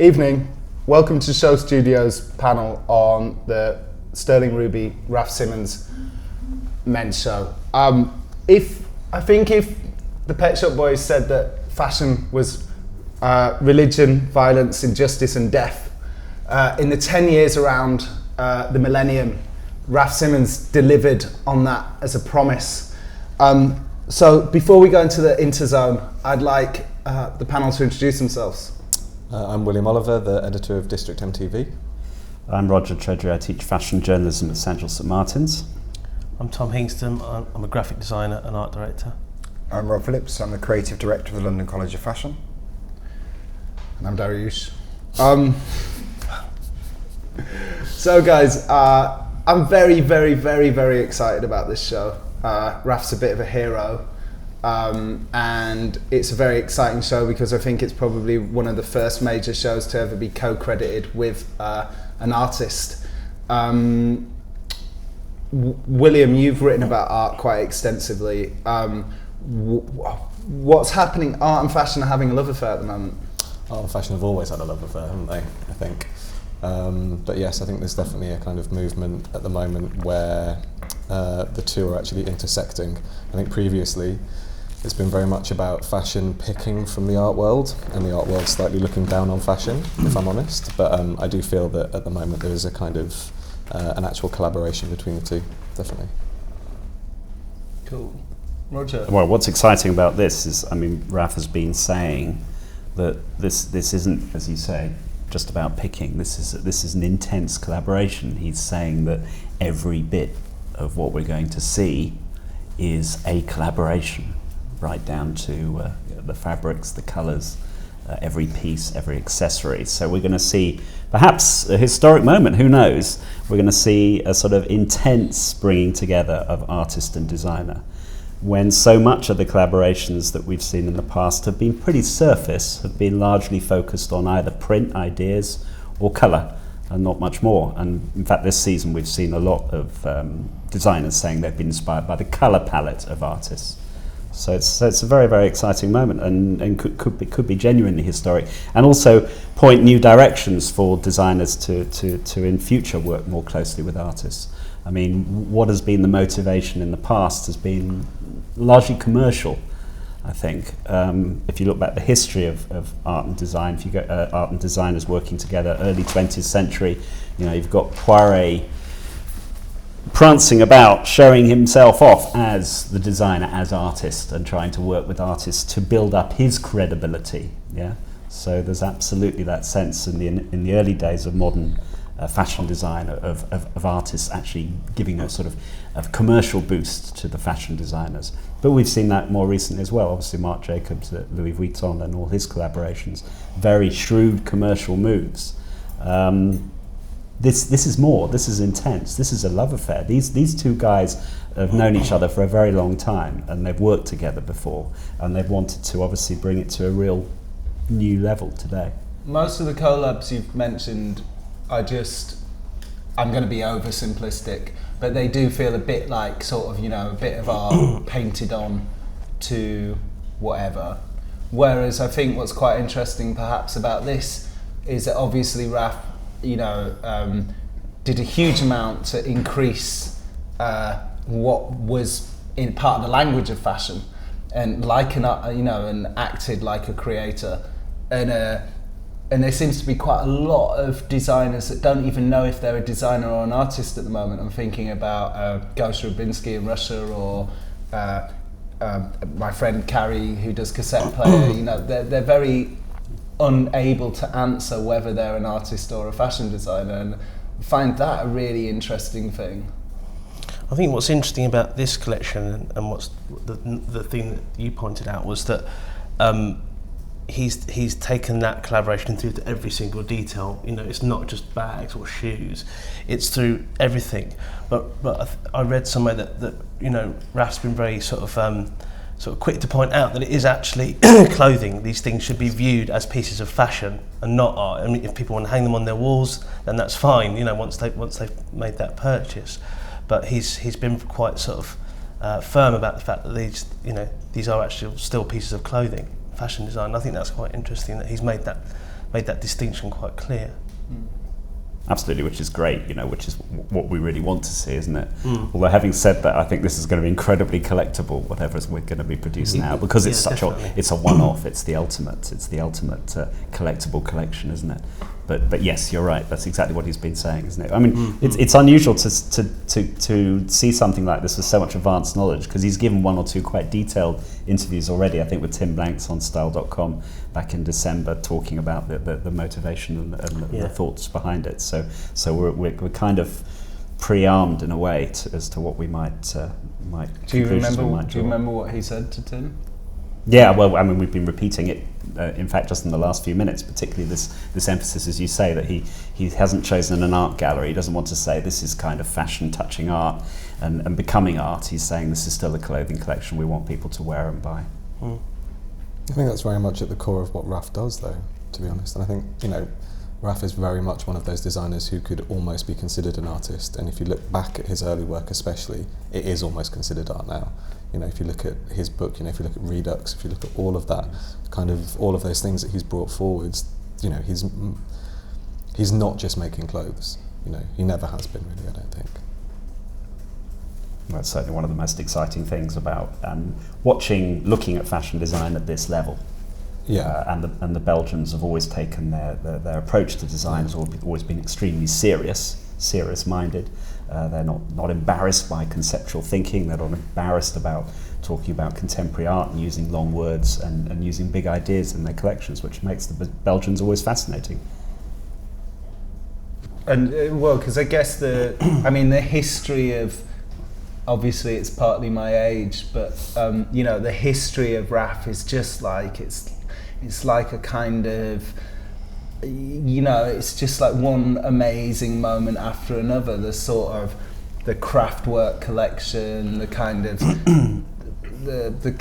Evening. Welcome to Show Studios panel on the Sterling Ruby Raf Simons men's show. If the Pet Shop Boys said that fashion was religion, violence, injustice and death, in the 10 years around the millennium, Raf Simons delivered on that as a promise. So before we go into the interzone, I'd like the panel to introduce themselves. I'm William Oliver, the editor of District MTV. I'm Roger Tredre, I teach fashion journalism at St St Martin's. I'm Tom Hingston, I'm a graphic designer and art director. I'm Rob Phillips, I'm the creative director of the London College of Fashion. And I'm Daryoush. So guys, I'm very, very, very, very excited about this show. Raf's a bit of a hero. And it's a very exciting show because I think it's probably one of the first major shows to ever be co-credited with an artist. William, you've written about art quite extensively. What's happening? Art and fashion are having a love affair at the moment. Art and fashion have always had a love affair, haven't they, I think. But yes, I think there's definitely a kind of movement at the moment where the two are actually intersecting. I think previously it's been very much about fashion picking from the art world, and the art world slightly looking down on fashion, if I'm honest. But I do feel that at the moment there is a kind of an actual collaboration between the two, definitely. Cool. Roger? Well, what's exciting about this is, I mean, Raf has been saying that this isn't, as you say, just about picking. This is an intense collaboration. He's saying that every bit of what we're going to see is a collaboration, right down to the fabrics, the colours, every piece, every accessory. So we're going to see perhaps a historic moment, who knows? We're going to see a sort of intense bringing together of artist and designer, when so much of the collaborations that we've seen in the past have been pretty surface, have been largely focused on either print ideas or colour, and not much more. And in fact, this season we've seen a lot of designers saying they've been inspired by the colour palette of artists. So it's a very, very exciting moment, and could be genuinely historic, and also point new directions for designers to in future work more closely with artists. I mean, what has been the motivation in the past has been largely commercial, I think. If you look back at the history of art and design, if you go art and designers working together, early 20th century, you know, you've got Poiret prancing about, showing himself off as the designer, as artist, and trying to work with artists to build up his credibility. Yeah, so there's absolutely that sense in the early days of modern fashion design of artists actually giving a sort of a commercial boost to the fashion designers. But we've seen that more recently as well. Obviously, Marc Jacobs at Louis Vuitton and all his collaborations, very shrewd commercial moves. This is more. This is intense. This is a love affair. These two guys have known each other for a very long time, and they've worked together before, and they've wanted to obviously bring it to a real new level today. Most of the collabs you've mentioned are I'm going to be oversimplistic, but they do feel a bit like sort of, you know, a bit of art painted on to whatever. Whereas I think what's quite interesting perhaps about this is that obviously Raf, you know, did a huge amount to increase what was in part of the language of fashion, and like and acted like a creator, and there seems to be quite a lot of designers that don't even know if they're a designer or an artist at the moment. I'm thinking about Ghost Rubinsky in Russia, or my friend Carrie who does cassette player. You know, they're very unable to answer whether they're an artist or a fashion designer, and I find that a really interesting thing. I think what's interesting about this collection, and what's the thing that you pointed out, was that he's taken that collaboration through to every single detail. You know, it's not just bags or shoes; it's through everything. But I read somewhere that you know, Raf's been very sort of quick to point out that it is actually clothing. These things should be viewed as pieces of fashion and not art. I mean, if people want to hang them on their walls, then that's fine, you know, once they've made that purchase. But he's been quite sort of firm about the fact that these are actually still pieces of clothing, fashion design. I think that's quite interesting that he's made made that distinction quite clear. Absolutely, which is great, which is what we really want to see, isn't it? Although having said that, I think this is going to be incredibly collectible, whatever we're going to be producing now, because it's it's a one-off. It's the ultimate collectible collection, isn't it? But yes, you're right. That's exactly what he's been saying, isn't it? I mean, it's unusual to see something like this with so much advanced knowledge, because he's given one or two quite detailed interviews already. I think with Tim Blanks on Style.com back in December, talking about the motivation and the thoughts behind it. So we're kind of pre-armed in a way as to what we might. Do you remember what he said to Tim? Yeah, well, I mean, we've been repeating it. In fact, just in the last few minutes, particularly this emphasis, as you say, that he hasn't chosen an art gallery. He doesn't want to say this is kind of fashion touching art and becoming art. He's saying this is still a clothing collection we want people to wear and buy. I think that's very much at the core of what Raf does, though, to be honest. And I think, Raf is very much one of those designers who could almost be considered an artist. And if you look back at his early work especially, it is almost considered art now. If you look at his book, if you look at Redux, if you look at all of that, all of those things that he's brought forwards, he's not just making clothes. He never has been, really, I don't think. That's certainly one of the most exciting things about looking at fashion design at this level. Yeah. And the Belgians have always taken their approach to design has always been extremely serious-minded. They're not embarrassed by conceptual thinking. They're not embarrassed about talking about contemporary art and using long words and using big ideas in their collections, which makes the Belgians always fascinating. And because I guess the history of, obviously it's partly my age, but the history of Raf is just like it's like a kind of, it's just like one amazing moment after another. The sort of the Kraftwerk collection, the kind of the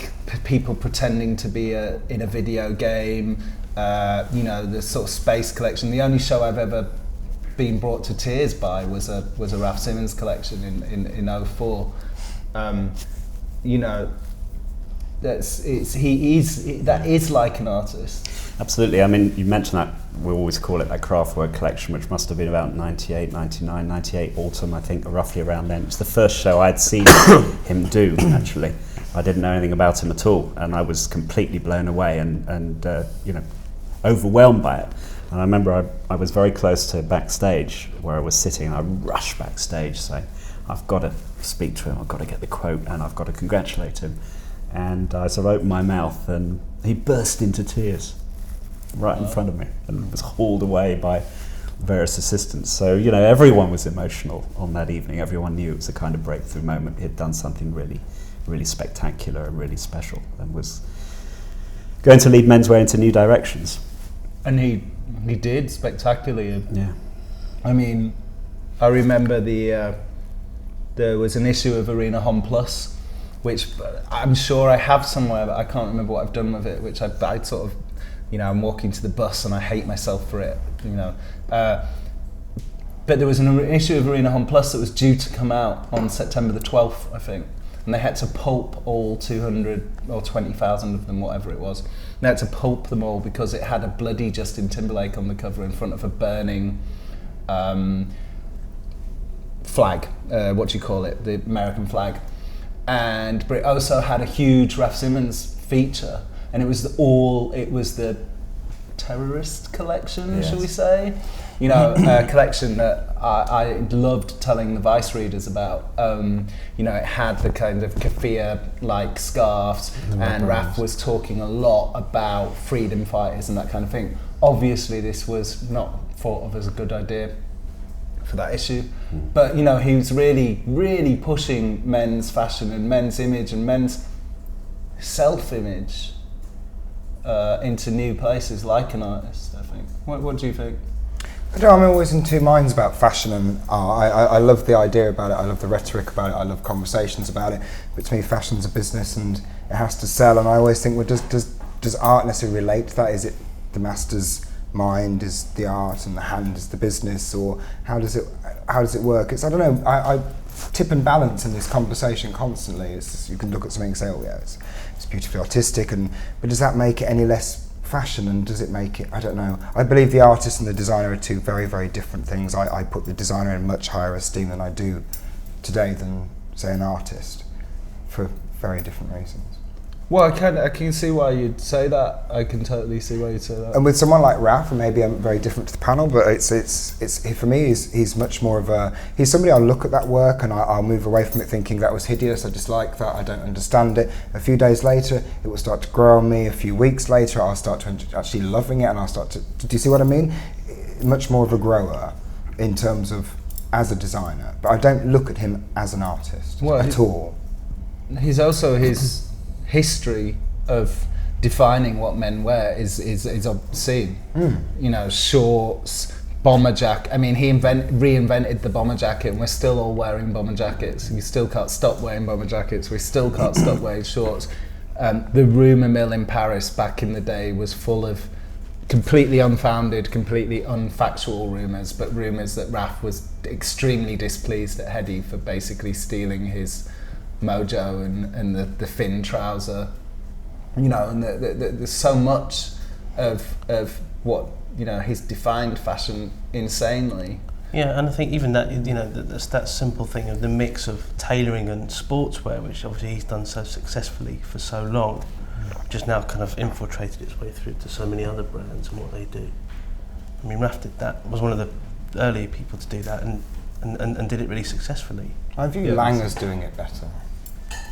people pretending to be in a video game, the sort of space collection. The only show I've ever been brought to tears by was a Raf Simons collection in 04. That is like an artist. Absolutely. I mean, you mentioned that we always call it that Kraftwerk collection, which must have been about 98, 99, 98 autumn, I think, roughly around then. It's the first show I'd seen him do, actually. I didn't know anything about him at all, and I was completely blown away and overwhelmed by it. And I remember I was very close to backstage where I was sitting, and I rushed backstage saying, I've got to speak to him, I've got to get the quote, and I've got to congratulate him. And I sort of opened my mouth, and he burst into tears right in front of me and was hauled away by various assistants. So, everyone was emotional on that evening. Everyone knew it was a kind of breakthrough moment. He had done something really, really spectacular and really special and was going to lead menswear into new directions. And he did spectacularly. Yeah. I mean, I remember there was an issue of Arena Home Plus, which I'm sure I have somewhere, but I can't remember what I've done with it, which I sort of, I'm walking to the bus and I hate myself for it, But there was an issue of Arena Home Plus that was due to come out on September the 12th, I think. And they had to pulp all 200 or 20,000 of them, whatever it was. They had to pulp them all because it had a bloody Justin Timberlake on the cover in front of a burning flag, the American flag. But it also had a huge Raf Simons feature, and it was the terrorist collection, yes. Shall we say? A collection that I loved telling the Vice readers about. It had the kind of keffiyeh-like scarves, and Raf was talking a lot about freedom fighters and that kind of thing. Obviously, this was not thought of as a good idea for that issue, but he was really, really pushing men's fashion and men's image and men's self-image into new places like an artist, I think. What do you think? I'm always in two minds about fashion and art. I love the idea about it, I love the rhetoric about it, I love conversations about it, but to me fashion's a business and it has to sell, and I always think, well, does art necessarily relate to that? Is it the master's mind is the art and the hand is the business, or how does it work? I don't know, I tip and balance in this conversation constantly. You can look at something and say, oh yeah, it's beautifully artistic, but does that make it any less fashion, and does it make it? I don't know. I believe the artist and the designer are two very, very different things. I put the designer in much higher esteem than I do today than, say, an artist, for very different reasons. Well, I can see why you'd say that. I can totally see why you'd say that. And with someone like Raf, and maybe I'm very different to the panel, but it's for me, he's much more of he's somebody I'll look at that work and I'll move away from it thinking that was hideous, I dislike that, I don't understand it. A few days later, it will start to grow on me. A few weeks later, I'll start to actually loving it, and I'll start to, do you see what I mean? Much more of a grower in terms of as a designer, but I don't look at him as an artist at all. He's also his history of defining what men wear is obscene. You know, shorts, bomber jacket. I mean, he reinvented the bomber jacket, and we're still all wearing bomber jackets. We still can't stop wearing bomber jackets. We still can't stop wearing shorts. The rumour mill in Paris back in the day was full of completely unfounded, completely unfactual rumours, but rumours that Raf was extremely displeased at Hedi for basically stealing his mojo and the thin trouser, you know, and there's so much of what, you know, he's defined fashion insanely. Yeah, and I think even that, you know, that simple thing of the mix of tailoring and sportswear, which obviously he's done so successfully for so long, just now kind of infiltrated its way through to so many other brands and what they do. I mean, Raf did that, was one of the earlier people to do that, and did it really successfully. I view Lang as doing it better.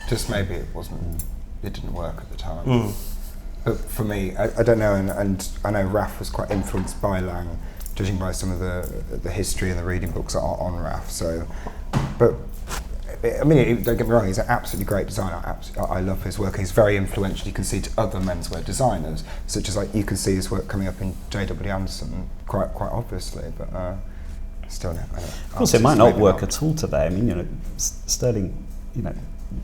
Just maybe it didn't work at the time. But for me, I don't know, and I know Raf was quite influenced by Lang, judging by some of the history and the reading books on Raf. So, but I mean, don't get me wrong, he's an absolutely great designer. I love his work. He's very influential. You can see to other menswear designers, such as like you can see his work coming up in J.W. Anderson quite obviously, but still no. Of course, it might not work at all today. I mean, you know, Sterling, you know,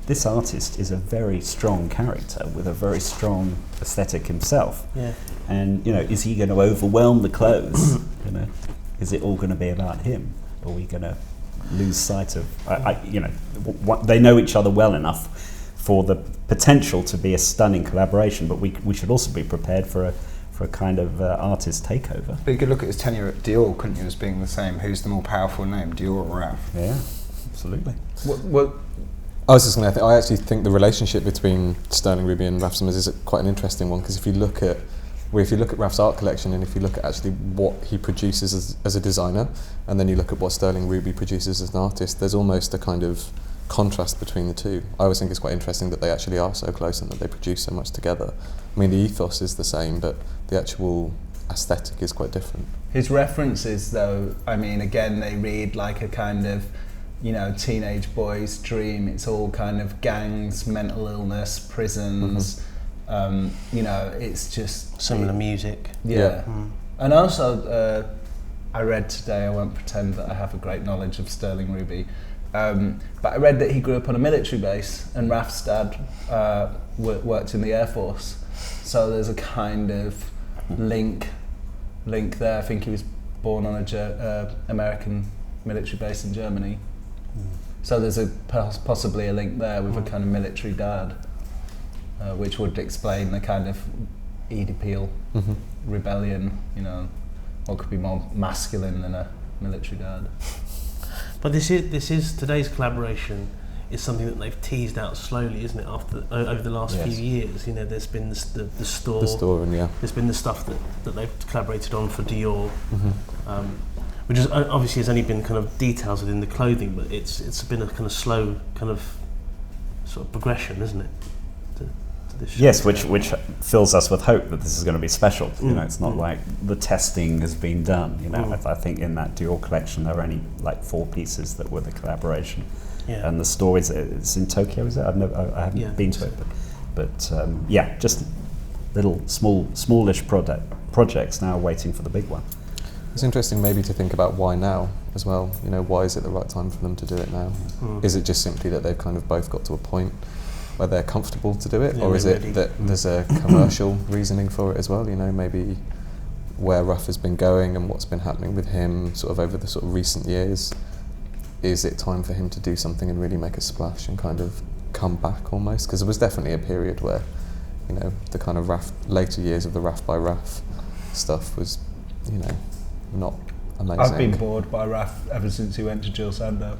this artist is a very strong character with a very strong aesthetic himself. Yeah. And, you know, is he going to overwhelm the clothes? You know, is it all going to be about him? Or are we going to lose sight of, you know, they know each other well enough for the potential to be a stunning collaboration, but we should also be prepared for a kind of artist takeover. But you could look at his tenure at Dior, couldn't you, as being the same? Who's the more powerful name, Dior or Raf? Yeah, absolutely. What I was just going to. I actually think the relationship between Sterling Ruby and Raf Simons is quite an interesting one, because if you look at Raf's art collection, and if you look at actually what he produces as a designer, and then you look at what Sterling Ruby produces as an artist, there's almost a kind of contrast between the two. I always think it's quite interesting that they actually are so close and that they produce so much together. I mean, the ethos is the same, but the actual aesthetic is quite different. His references, though, I mean, again, they read like a kind of, you know, teenage boy's dream. It's all kind of gangs, mental illness, prisons. You know, it's just similar music. Yeah. And also, I read today, I won't pretend that I have a great knowledge of Sterling Ruby, but I read that he grew up on a military base, and Raf's dad worked in the Air Force. So there's a kind of link there. I think he was born on a American military base in Germany. So there's possibly a link there with a kind of military dad, which would explain the kind of Oedipal rebellion. You know, what could be more masculine than a military dad? But this is today's collaboration is something that they've teased out slowly, isn't it? Over the last few years, you know, there's been the store. The store, and there's been the stuff that they've collaborated on for Dior. Which is obviously has only been kind of details within the clothing, but it's been a kind of slow kind of sort of progression, isn't it? To this yes, which fills us with hope that this is going to be special. You know, it's not like the testing has been done. You know, I think in that Dior collection there are only like 4 pieces that were the collaboration, and the store it's in Tokyo. Is it? I haven't been to it, but yeah, just little smallish projects now waiting for the big one. It's interesting maybe to think about why now as well. You know, why is it the right time for them to do it now? Is it just simply that they've kind of both got to a point where they're comfortable to do it, or is it that there's a commercial reasoning for it as well? You know, maybe where Raf has been going and what's been happening with him sort of over the sort of recent years, is it time for him to do something and really make a splash and kind of come back almost? Because there was definitely a period where you know, the kind of later years of the Raf by Raf stuff was, you know, not amazing. I've been bored by Raf ever since he went to Jill Sando.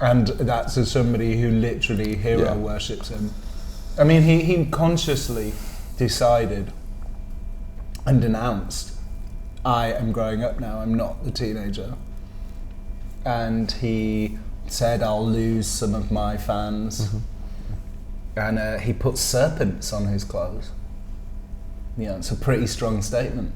And that's as somebody who literally hero worships him. I mean, he consciously decided and announced, I am growing up now, I'm not the teenager. And he said, I'll lose some of my fans. And he put serpents on his clothes. You know, it's a pretty strong statement.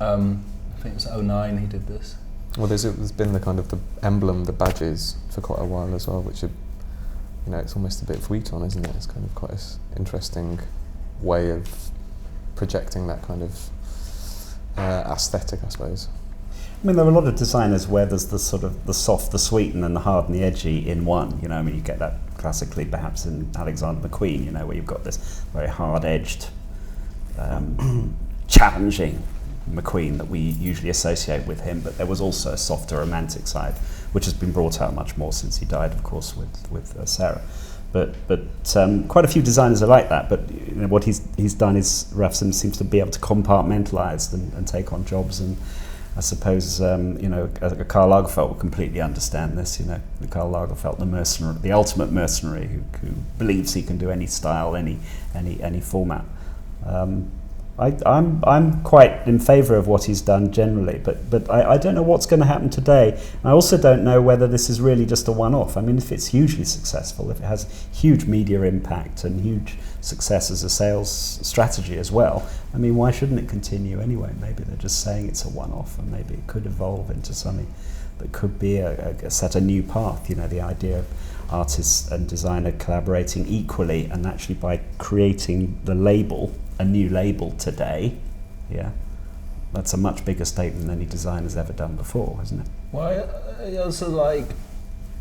I think it was 2009 he did this. Well, there's been the kind of the emblem, the badges for quite a while as well, which are, you know, it's almost a bit Vuitton, isn't it? It's kind of quite an interesting way of projecting that kind of aesthetic, I suppose. I mean, there are a lot of designers where there's the sort of the soft, the sweet, and then the hard and the edgy in one. You know, I mean, you get that classically perhaps in Alexander McQueen, you know, where you've got this very hard-edged, challenging McQueen that we usually associate with him, but there was also a softer romantic side, which has been brought out much more since he died, of course, with Sarah. But quite a few designers are like that. But you know, what he's done is Raf Simons seems to be able to compartmentalise and take on jobs. And I suppose you know, Karl Lagerfeld will completely understand this. You know, Karl Lagerfeld, the mercenary, the ultimate mercenary, who believes he can do any style, any format. I'm quite in favour of what he's done generally, but I don't know what's going to happen today. I also don't know whether this is really just a one-off. I mean, if it's hugely successful, if it has huge media impact and huge success as a sales strategy as well, I mean, why shouldn't it continue anyway? Maybe they're just saying it's a one-off, and maybe it could evolve into something that could be set a new path. You know, the idea of artists and designer collaborating equally, and actually by creating the label, a new label today, that's a much bigger statement than any designer's ever done before, isn't it? Well, I also like,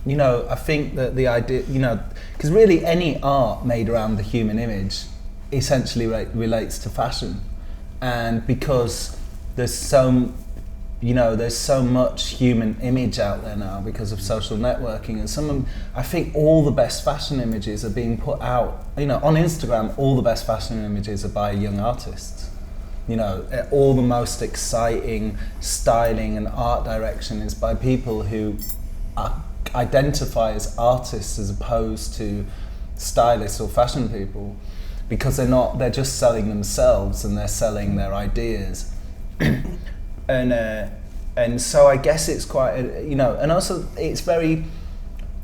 you know, I think that the idea, you know, because really any art made around the human image essentially relates to fashion, and because there's so much human image out there now because of social networking, and I think all the best fashion images are being put out, you know, on Instagram. All the best fashion images are by young artists. You know, all the most exciting styling and art direction is by people who identify as artists as opposed to stylists or fashion people, because they're just selling themselves and they're selling their ideas. And so I guess it's quite, you know, and also it's very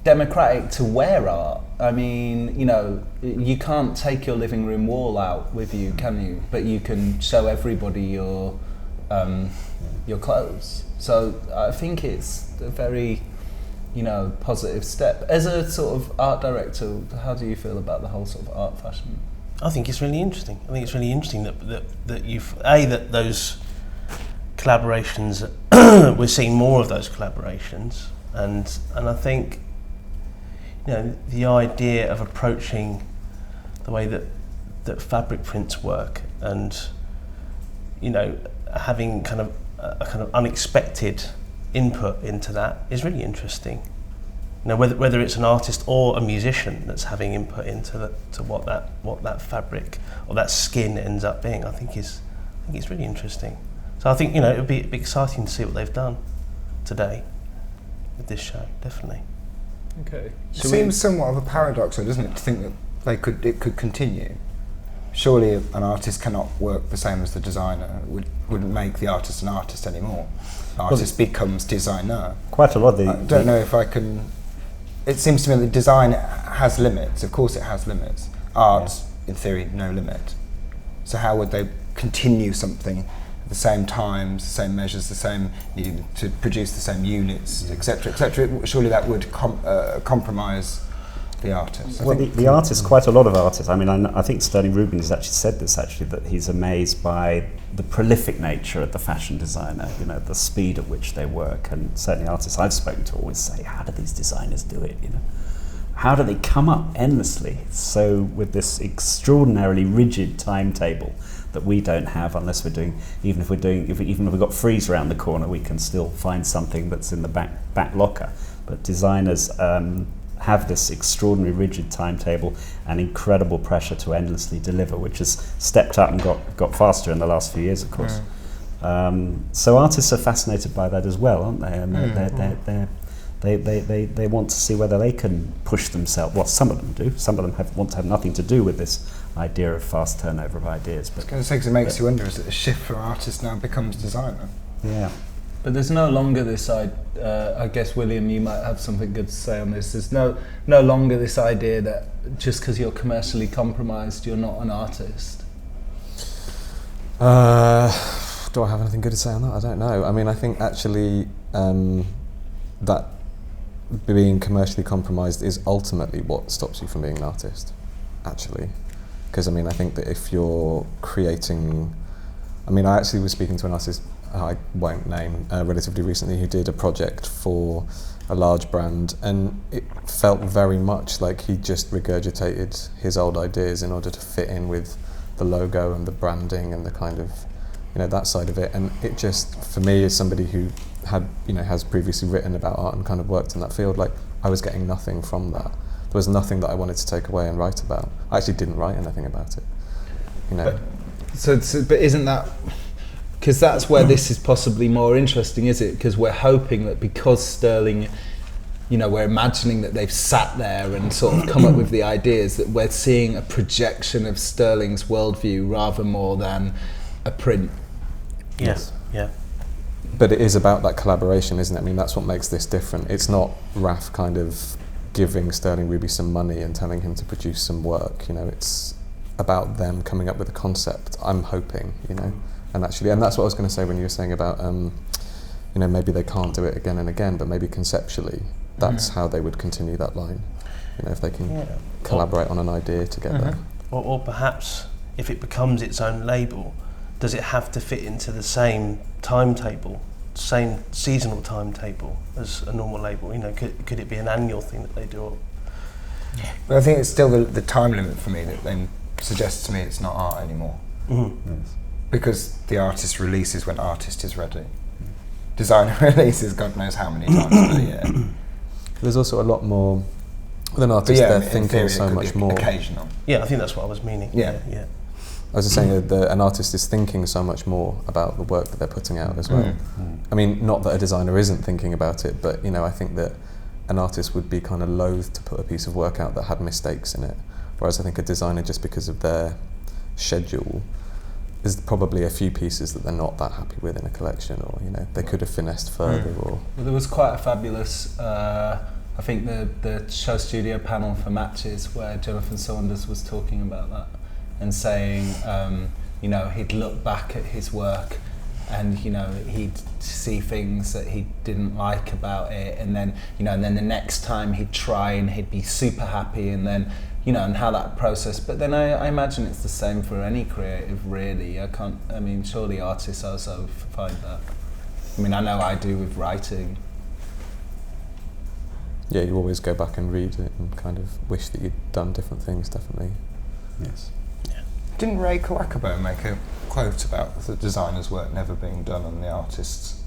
democratic to wear art. I mean, you know, you can't take your living room wall out with you, can you? But you can show everybody your clothes. So I think it's a very, you know, positive step. As a sort of art director, how do you feel about the whole sort of art fashion? I think it's really interesting. I think it's really interesting that you've that those collaborations, we're seeing more of those collaborations, and I think, you know, the idea of approaching the way that fabric prints work, and, you know, having kind of a kind of unexpected input into that is really interesting. You know, whether it's an artist or a musician that's having input into what that fabric or that skin ends up being, I think it's really interesting. So I think, you know, it would be exciting to see what they've done today with this show, definitely. Okay. It seems somewhat of a paradox, though, doesn't it, to think that it could continue? Surely an artist cannot work the same as the designer. Wouldn't make the artist an artist anymore. Artist becomes designer. Quite a lot of I don't know if I can. It seems to me that design has limits. Of course, it has limits. Art, in theory, no limit. So how would they continue something? The same times, the same measures, the same needing to produce the same units, etc., etc. Surely that would compromise the artist. Well, the artists, quite a lot of artists. I mean, I think Sterling Rubin has actually said this. Actually, that he's amazed by the prolific nature of the fashion designer. You know, the speed at which they work, and certainly artists I've spoken to always say, "How do these designers do it?" You know, how do they come up endlessly? So with this extraordinarily rigid timetable that we don't have, unless we're doing, even if we've got freeze around the corner, we can still find something that's in the back locker. But designers have this extraordinary rigid timetable and incredible pressure to endlessly deliver, which has stepped up and got faster in the last few years, of course. So artists are fascinated by that as well, aren't they? And they want to see whether they can push themselves. Well, some of them do. Some of them want to have nothing to do with this idea of fast turnover of ideas. But I was going to say, 'cause it makes you wonder, is it a shift for artists now becomes designer? yeah. But there's no longer this I guess, William, you might have something good to say on this. There's no longer this idea that just because you're commercially compromised, you're not an artist. Do I have anything good to say on that? I don't know. I mean, I think actually that being commercially compromised is ultimately what stops you from being an artist, actually. Because, I mean, I think that if you're creating... I mean, I actually was speaking to an artist I won't name relatively recently who did a project for a large brand, and it felt very much like he just regurgitated his old ideas in order to fit in with the logo and the branding and the kind of, that side of it. And it just, for me, as somebody who had, has previously written about art and kind of worked in that field, like, I was getting nothing from that. There was nothing that I wanted to take away and write about. I actually didn't write anything about it, But isn't that... Because that's where this is possibly more interesting, is it? Because we're hoping that because Sterling, we're imagining that they've sat there and sort of come up with the ideas, that we're seeing a projection of Sterling's worldview rather more than a print. Yes. Yeah. But it is about that collaboration, isn't it? I mean, that's what makes this different. It's not Raf kind of giving Sterling Ruby some money and telling him to produce some work. It's about them coming up with a concept, I'm hoping, And actually, and that's what I was going to say when you were saying about, maybe they can't do it again and again, but maybe conceptually, that's how they would continue that line. If they can collaborate on an idea together. Or perhaps if it becomes its own label, does it have to fit into the same timetable, same seasonal timetable as a normal label? Could it be an annual thing that they do? But I think it's still the time limit for me that then suggests to me it's not art anymore. Yes. Because the artist releases when artist is ready. Designer releases God knows how many times per year. There's also a lot more, with an artist, they're thinking so much more. Occasional. Yeah, I think that's what I was meaning. Yeah. I was just saying that an artist is thinking so much more about the work that they're putting out as well. I mean, not that a designer isn't thinking about it, but I think that an artist would be kind of loath to put a piece of work out that had mistakes in it. Whereas I think a designer, just because of their schedule, there's probably a few pieces that they're not that happy with in a collection, or they could have finessed further. Or well, there was quite a fabulous, I think the show studio panel for Matches, where Jonathan Saunders was talking about that and saying, he'd look back at his work and he'd see things that he didn't like about it, and then and then the next time he'd try and he'd be super happy, and then and how that process. But then I imagine it's the same for any creative, really. Surely artists also find that. I know I do with writing. Yeah, you always go back and read it and kind of wish that you'd done different things, definitely. Yes. Yeah. Didn't Ray Kawakabe make a quote about the designer's work never being done and the artist's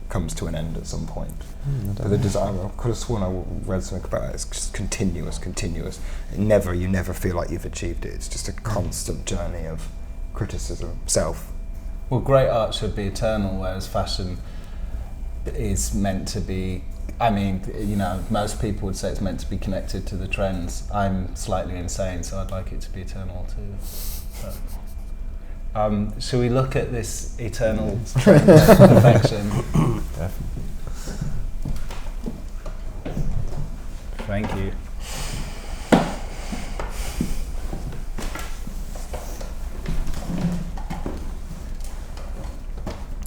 comes to an end at some point? But the designer, I could have sworn I read something about it. It's just continuous. You never feel like you've achieved it. It's just a constant journey of criticism, self. Well, great art should be eternal, whereas fashion is meant to be. Most people would say it's meant to be connected to the trends. I'm slightly insane, so I'd like it to be eternal too. But, shall we look at this eternal trend of perfection? Definitely. Thank you.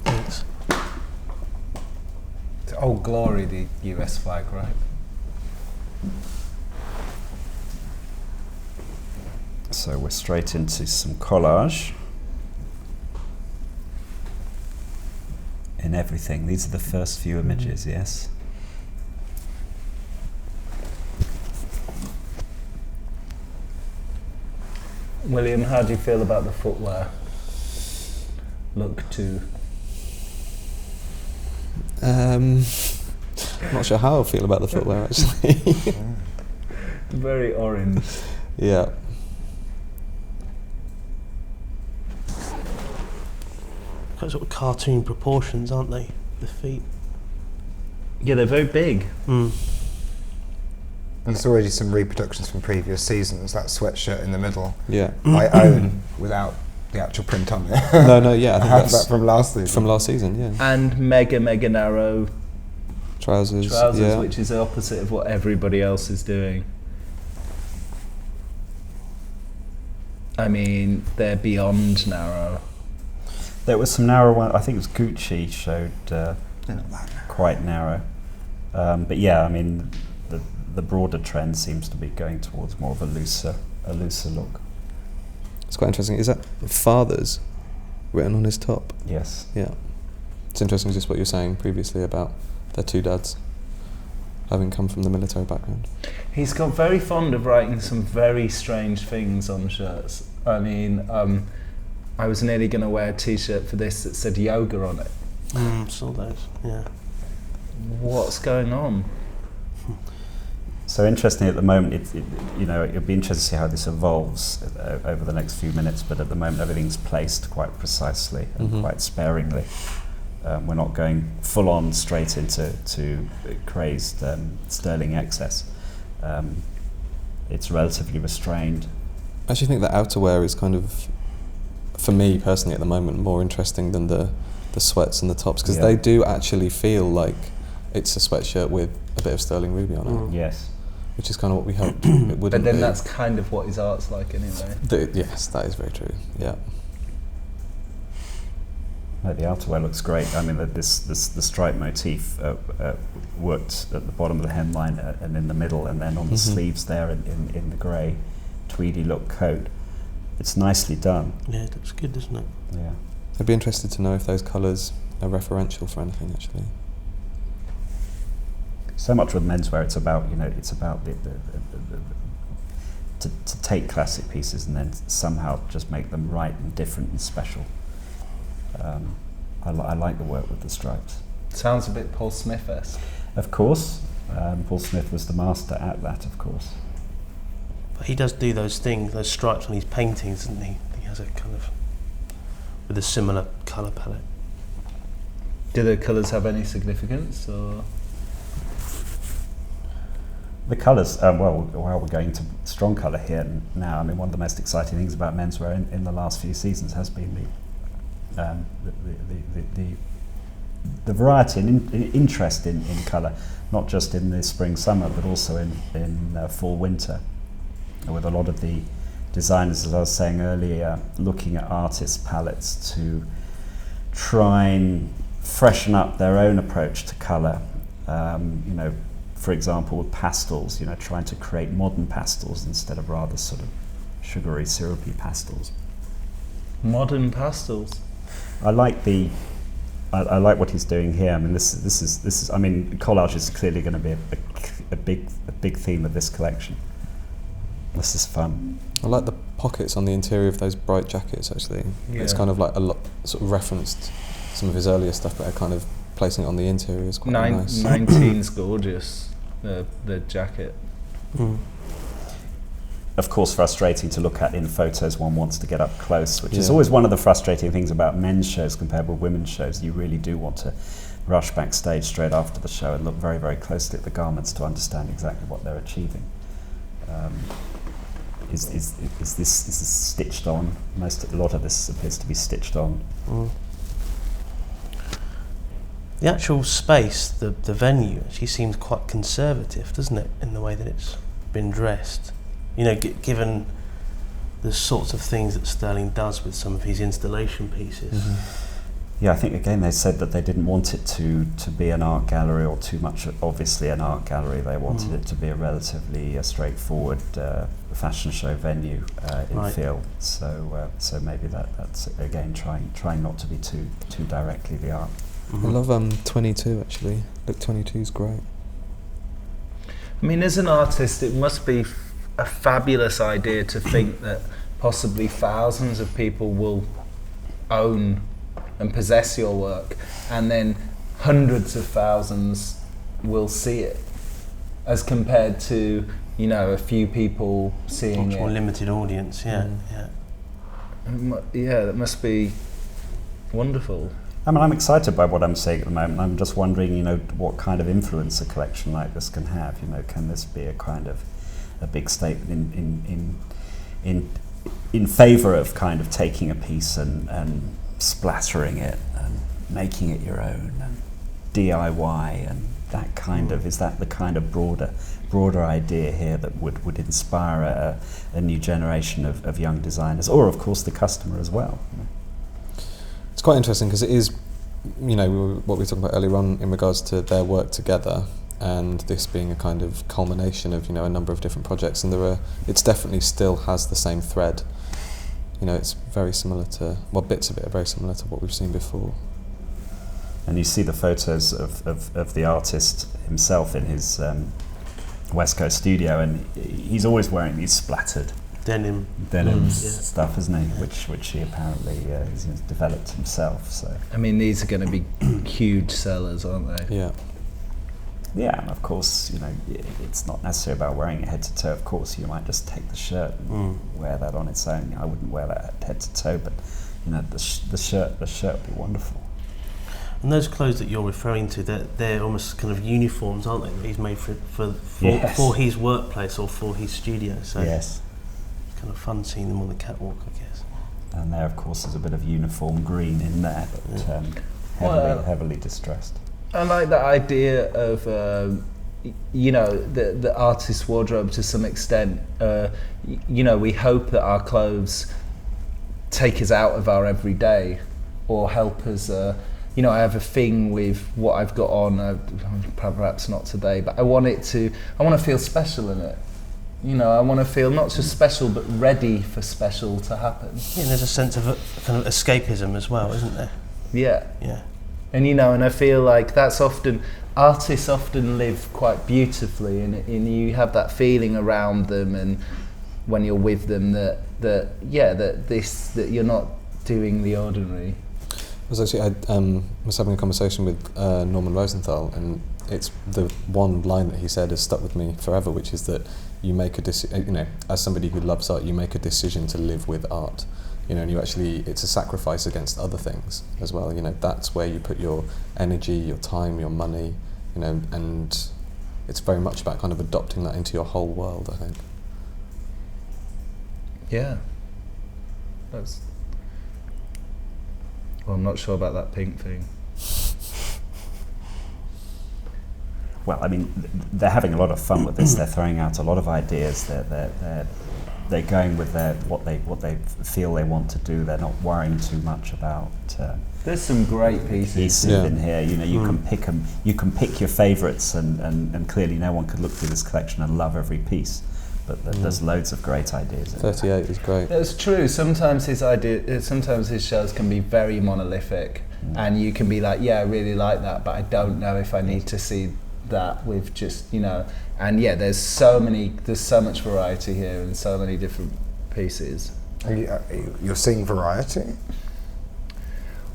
Thanks. To Old Glory, the US flag, right? So we're straight into some collage. In everything. These are the first few images, yes? William, how do you feel about the footwear? Look to... I'm not sure how I feel about the footwear actually. Very orange. Yeah. Got sort of cartoon proportions, aren't they? The feet. Yeah, they're very big. There's already some reproductions from previous seasons. That sweatshirt in the middle, Yeah. I own without the actual print on it. No, yeah, I I think have that's that from last season. from last season, yeah. And mega narrow Trousers, trousers, which is the opposite of what everybody else is doing. I mean, they're beyond narrow. There was some narrow one. I think it was Gucci showed They're not that narrow. quite narrow, but yeah, I mean, the broader trend seems to be going towards more of a looser look. It's quite interesting. Is that fathers written on his top? Yes. Yeah. It's interesting just what you were saying previously about their two dads having come from the military background. He's got very fond of writing some very strange things on shirts. I mean, I was nearly going to wear a t-shirt for this that said yoga on it. Saw those, yeah. What's going on? So interesting at the moment. It'll be interesting to see how this evolves over the next few minutes. But at the moment, everything's placed quite precisely and quite sparingly. We're not going full on straight into crazed sterling excess. It's relatively restrained. I actually think the outerwear is kind of, for me personally at the moment, more interesting than the sweats and the tops, because they do actually feel like it's a sweatshirt with a bit of sterling ruby on it. Yes. Which is kind of what we hoped it wouldn't But then be. that's kind of what his art's like anyway. Yes, that is very true, yeah. No, the outerwear looks great. I mean, the stripe motif worked at the bottom of the hemline and in the middle, and then on the sleeves there in the grey tweedy look coat. It's nicely done. Yeah, it looks good, doesn't it? Yeah. I'd be interested to know if those colours are referential for anything actually. So much with menswear, it's about to take classic pieces and then somehow just make them right and different and special. I like the work with the stripes. Sounds a bit Paul Smith-esque. Of course, Paul Smith was the master at that, of course. But he does do those things, those stripes on his paintings, doesn't he? He has a kind of, with a similar colour palette. Do the colours have any significance, or...? The colours, while we're going to strong colour here now, I mean, one of the most exciting things about menswear in the last few seasons has been the variety and interest in colour, not just in the spring summer, but also in fall winter. With a lot of the designers, as I was saying earlier, looking at artist palettes to try and freshen up their own approach to colour. For example, with pastels, trying to create modern pastels instead of rather sort of sugary, syrupy pastels. Modern pastels. I like what he's doing here. I mean, this is. I mean, collage is clearly going to be a big theme of this collection. This is fun. I like the pockets on the interior of those bright jackets actually. Yeah. It's kind of like a lot sort of referenced some of his earlier stuff, but kind of placing it on the interior is quite nice. 19's gorgeous, the jacket. Of course, frustrating to look at in photos. One wants to get up close, which is Yeah. always one of the frustrating things about men's shows compared with women's shows. You really do want to rush backstage straight after the show and look very, very closely at the garments to understand exactly what they're achieving. Is this stitched on? A lot of this appears to be stitched on. The actual space, the venue, actually seems quite conservative, doesn't it, in the way that it's been dressed? Given the sorts of things that Sterling does with some of his installation pieces. Yeah, I think again they said that they didn't want it to be an art gallery or too much obviously an art gallery. They wanted it to be a relatively straightforward fashion show venue in feel. So maybe that's again trying not to be too directly the art. I love 22 actually. Look, 22 is great. I mean, as an artist, it must be a fabulous idea to think that possibly thousands of people will own and possess your work, and then hundreds of thousands will see it, as compared to, you know, a few people seeing Much more it. limited audience, yeah. Yeah, that must be wonderful. I mean, I'm excited by what I'm seeing at the moment. I'm just wondering, you know, what kind of influence a collection like this can have. You know, can this be a kind of a big statement in favour of kind of taking a piece and splattering it and making it your own and DIY and that kind of, is that the kind of broader idea here that would inspire a new generation of young designers, or of course the customer as well? You know? It's quite interesting because it is, you know, what we were talking about earlier on in regards to their work together, and this being a kind of culmination of, you know, a number of different projects, and it's definitely still has the same thread. You know, it's very similar to, well, bits of it are very similar to what we've seen before. And you see the photos of the artist himself in his West Coast studio, and he's always wearing these splattered denim stuff, isn't he? Which he apparently has developed himself. So I mean, these are going to be huge sellers, aren't they? Yeah. Yeah, and of course, you know, it's not necessarily about wearing it head to toe. Of course, you might just take the shirt and wear that on its own. I wouldn't wear that head to toe, but you know, the shirt would be wonderful. And those clothes that you're referring to, they're almost kind of uniforms, aren't they? That he's made for his workplace or for his studio. So yes. Kind of fun seeing them on the catwalk, I guess. And there, of course, there's a bit of uniform green in there, but heavily distressed. I like that idea of, you know, the artist's wardrobe to some extent. You know, we hope that our clothes take us out of our everyday or help us. You know, I have a thing with what I've got on, perhaps not today, but I want to feel special in it. You know, I want to feel not just special, but ready for special to happen. Yeah, and there's a sense of kind of escapism as well, isn't there? Yeah. Yeah. And you know, and I feel like artists often live quite beautifully, and you have that feeling around them, and when you're with them that you're not doing the ordinary. I was having a conversation with Norman Rosenthal, and it's the one line that he said has stuck with me forever, which is that you make you know, as somebody who loves art, you make a decision to live with art. You know, and it's a sacrifice against other things as well. You know, that's where you put your energy, your time, your money, you know, and it's very much about kind of adopting that into your whole world, I think. Yeah. Well, I'm not sure about that pink thing. Well, I mean, they're having a lot of fun with this. They're throwing out a lot of ideas. They're going with what they feel they want to do. They're not worrying too much about. There's some great pieces in here. You know, you can pick them. You can pick your favourites, and clearly no one could look through this collection and love every piece. But there's loads of great ideas. 38 is great. That's true. Sometimes his shows can be very monolithic, and you can be like, yeah, I really like that, but I don't know if I need to see that with just, you know. And yeah, there's so much variety here and so many different pieces. You're seeing variety?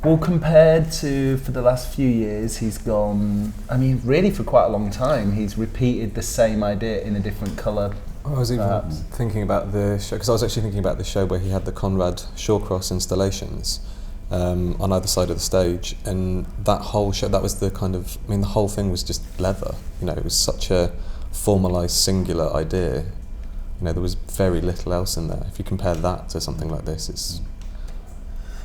Well, compared to for the last few years, he's gone, I mean, really for quite a long time, he's repeated the same idea in a different colour. I was even thinking about the show, because I was actually thinking about the show where he had the Conrad Shawcross installations on either side of the stage, and that whole show, that was the kind of, I mean, the whole thing was just leather. You know, it was such a formalised, singular idea. You know, there was very little else in there. If you compare that to something like this, it's...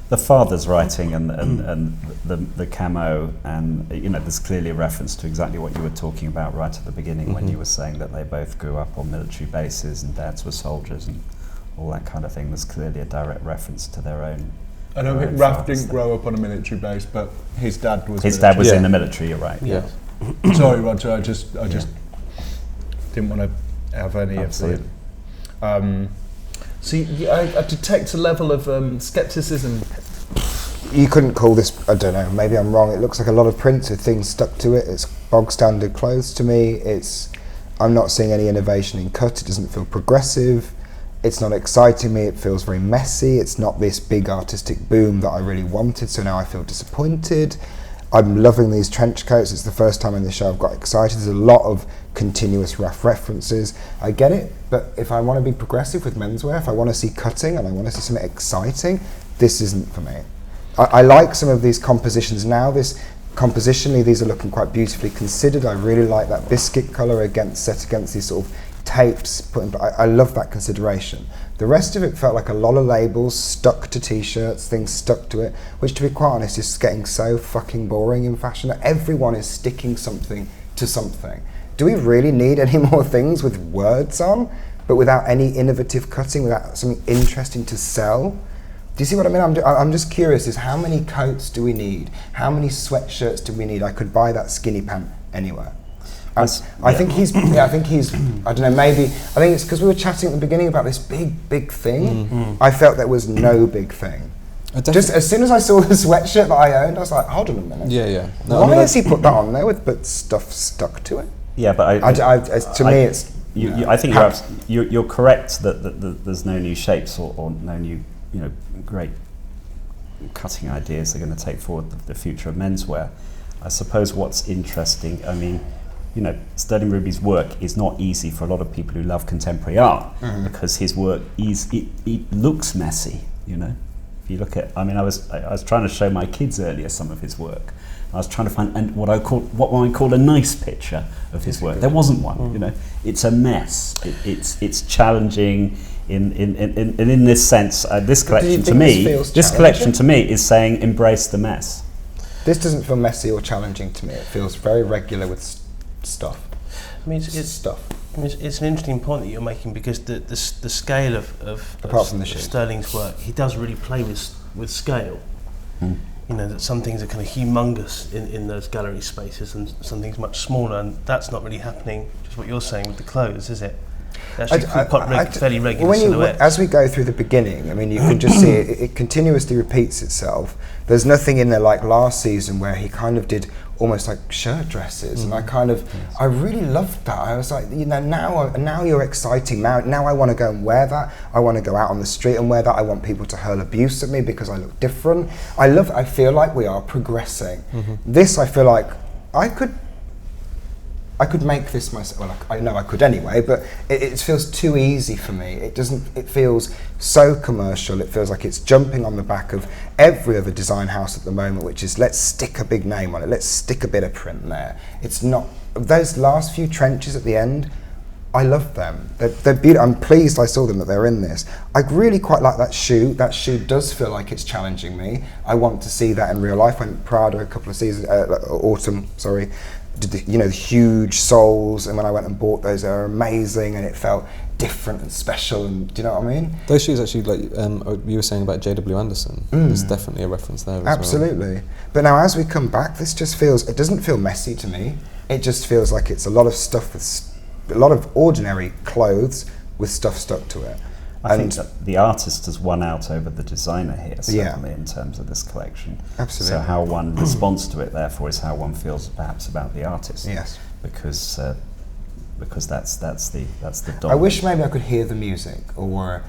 The father's writing and the camo, and you know, there's clearly a reference to exactly what you were talking about right at the beginning when you were saying that they both grew up on military bases and dads were soldiers and all that kind of thing. There's clearly a direct reference to their own. I don't think Raf didn't grow up on a military base, but his dad was. His dad was in the military. You're right. Yeah. Sorry, Roger. I just didn't want to have any of the. So I detect a level of scepticism. You couldn't call this, I don't know, maybe I'm wrong, it looks like a lot of prints with things stuck to it. It's bog standard clothes to me. I'm not seeing any innovation in cut. It doesn't feel progressive. It's not exciting me. It feels very messy. It's not this big artistic boom that I really wanted, so now I feel disappointed. I'm loving these trench coats. It's the first time in the show I've got excited. There's a lot of continuous Raf references. I get it, but if I want to be progressive with menswear, if I want to see cutting and I want to see something exciting, this isn't for me. I like some of these compositions now. Compositionally, these are looking quite beautifully considered. I really like that biscuit colour set against these sort of tapes. I love that consideration. The rest of it felt like a lot of labels stuck to t-shirts, things stuck to it, which, to be quite honest, is getting so fucking boring in fashion that everyone is sticking something to something. Do we really need any more things with words on, but without any innovative cutting, without something interesting to sell? Do you see what I mean? I'm just curious, is how many coats do we need? How many sweatshirts do we need? I could buy that skinny pant anywhere. I think he's, I don't know, maybe, I think it's because we were chatting at the beginning about this big thing. I felt there was no big thing. Just as soon as I saw the sweatshirt that I owned, I was like, hold on a minute. Yeah. No, why has he put that on there with stuff stuck to it? Yeah, but I think you're correct that there's no new shapes or no new, great cutting ideas that are going to take forward the future of menswear. I suppose what's interesting, Sterling Ruby's work is not easy for a lot of people who love contemporary art, because his work it looks messy. If you look at, I was trying to show my kids earlier some of his work. I was trying to find what I call a nice picture of his work. There wasn't one. It's a mess. It's challenging. In this sense, this collection to me is saying embrace the mess. This doesn't feel messy or challenging to me. It feels very regular with stuff. It's stuff. It's an interesting point that you're making, because the scale of apart from the shoe, Sterling's work, he does really play with scale. That some things are kind of humongous in those gallery spaces, and some things much smaller, and that's not really happening. Just what you're saying with the clothes, is it? Fairly regular silhouettes. As we go through the beginning, you can just see it continuously repeats itself. There's nothing in there like last season where he kind of did almost like shirt dresses, and I really loved that. I was like, now you're exciting. Now I want to go and wear that. I want to go out on the street and wear that. I want people to hurl abuse at me because I look different. I feel like we are progressing. This, I feel like I could make this myself. Well, I know I could anyway, but it feels too easy for me. It feels so commercial. It feels like it's jumping on the back of every other design house at the moment, which is, let's stick a big name on it. Let's stick a bit of print there. It's not, those last few trenches at the end, I love them. They're beautiful. I'm pleased I saw them, that they're in this. I really quite like that shoe. That shoe does feel like it's challenging me. I want to see that in real life. When Prada a couple of seasons, did the huge soles, and when I went and bought those, they were amazing, and it felt different and special. And do you know what I mean? Those shoes actually, like you were saying about J.W. Anderson, there's definitely a reference there. Absolutely. Well. But now as we come back, this just feels, it doesn't feel messy to me. It just feels like it's a lot of stuff with a lot of ordinary clothes with stuff stuck to it. I think that the artist has won out over the designer here, certainly, in terms of this collection. Absolutely. So how one responds to it, therefore, is how one feels perhaps about the artist. Yes. Because that's the dominant. I wish maybe I could hear the music, or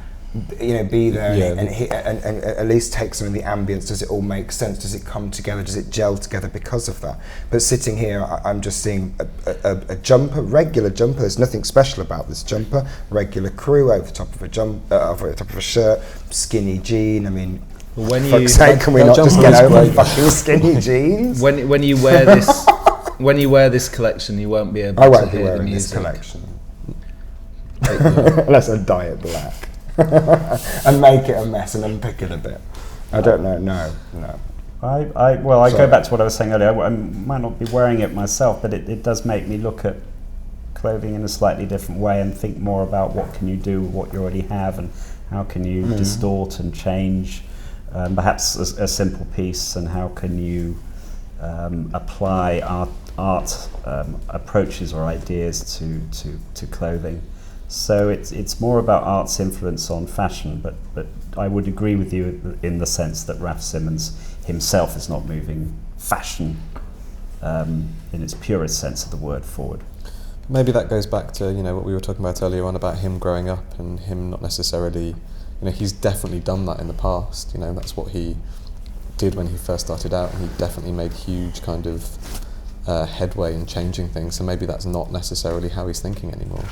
be there and at least take some of the ambience. Does it all make sense? Does it come together? Does it gel together because of that? But sitting here, I'm just seeing a jumper, regular jumper. There's nothing special about this jumper. Regular crew over the top of over the top of a shirt, skinny jean. Fuck's sake, can we not just get over fucking skinny jeans? When you wear this, when you wear this collection, you won't be able to hear the music. I won't be wearing this collection. Unless I dye it black. And make it a mess and unpick it a bit. I don't know. No. I go back to what I was saying earlier. I might not be wearing it myself, but it does make me look at clothing in a slightly different way and think more about what can you do with what you already have, and how can you distort and change perhaps a simple piece, and how can you apply art approaches or ideas to clothing. So it's more about art's influence on fashion, but I would agree with you in the sense that Raf Simons himself is not moving fashion in its purest sense of the word forward. Maybe that goes back to what we were talking about earlier on about him growing up and him not necessarily, he's definitely done that in the past. That's what he did when he first started out, and he definitely made huge kind of headway in changing things. So maybe that's not necessarily how he's thinking anymore.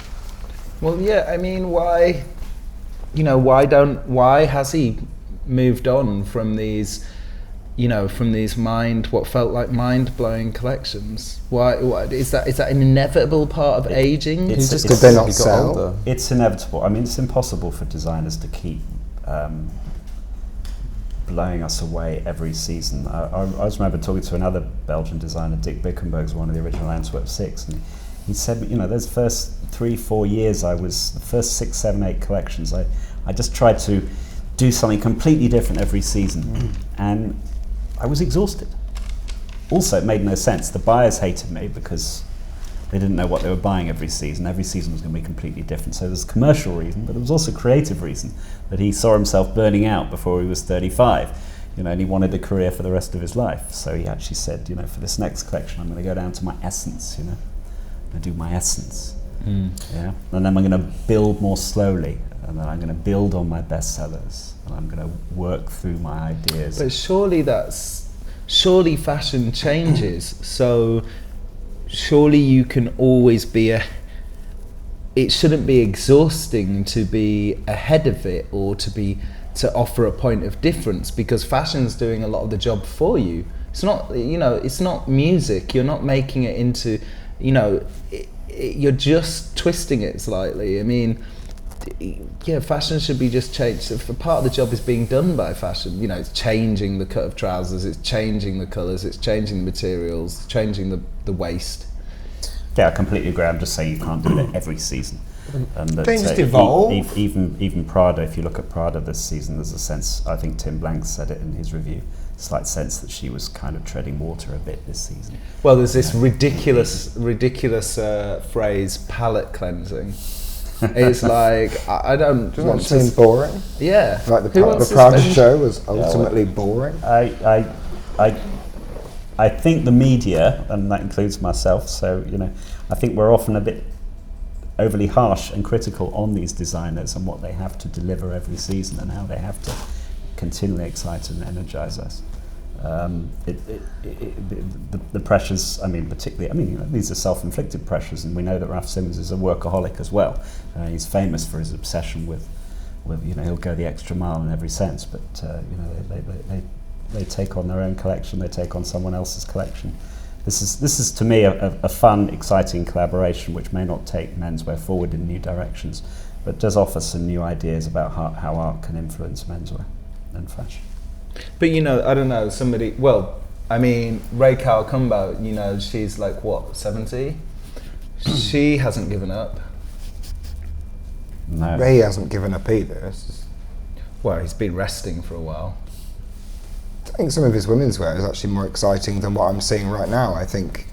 Well, yeah, I mean, why has he moved on from these, what felt like mind-blowing collections? Why is that an inevitable part of aging? It's just because because they not he got sell? older. It's inevitable. I mean, it's impossible for designers to keep blowing us away every season. I just remember talking to another Belgian designer, Dick Bickenberg's one of the original Antwerp 6, and he said, those first 3-4 years, the first 6, 7, 8 collections, I just tried to do something completely different every season, and I was exhausted. Also, it made no sense. The buyers hated me because they didn't know what they were buying every season. Every season was going to be completely different. So there's a commercial reason, but there was also a creative reason, that he saw himself burning out before he was 35, and he wanted a career for the rest of his life. So he actually said, for this next collection, I'm going to go down to my essence, I'm going to do my essence. Yeah, and then I'm going to build more slowly, and then I'm going to build on my bestsellers, and I'm going to work through my ideas. But surely fashion changes, so surely you can always be it shouldn't be exhausting to be ahead of it, or to offer a point of difference, because fashion's doing a lot of the job for you. It's not, it's not music. You're not making it into, you're just twisting it slightly. I mean, yeah, fashion should be just changed. If a part of the job is being done by fashion, it's changing the cut of trousers, it's changing the colours, it's changing the materials, changing the waist. Yeah, I completely agree. I'm just saying you can't do it every season. And that, Things just evolve. Even Prada, if you look at Prada this season, there's a sense, I think Tim Blank said it in his review, slight sense that she was kind of treading water a bit this season. Well, there's this ridiculous phrase, palate cleansing. It's like, I don't Doesn't want that to... seem boring? Yeah. Like Who the wants to Prada spend- show was ultimately boring. I think the media, and that includes myself, so I think we're often a bit overly harsh and critical on these designers and what they have to deliver every season and how they have to continually excite and energize us. The pressures, particularly, these are self-inflicted pressures, and we know that Raf Simons is a workaholic as well. He's famous for his obsession with he'll go the extra mile in every sense, but they take on their own collection, they take on someone else's collection. This is to me a fun, exciting collaboration which may not take menswear forward in new directions, but does offer some new ideas about how art can influence menswear and fashion. But I don't know, Ray Kawakamba, she's like, 70? She hasn't given up. No. Ray hasn't given up either. Well, he's been resting for a while. I think some of his women's wear is actually more exciting than what I'm seeing right now. I think,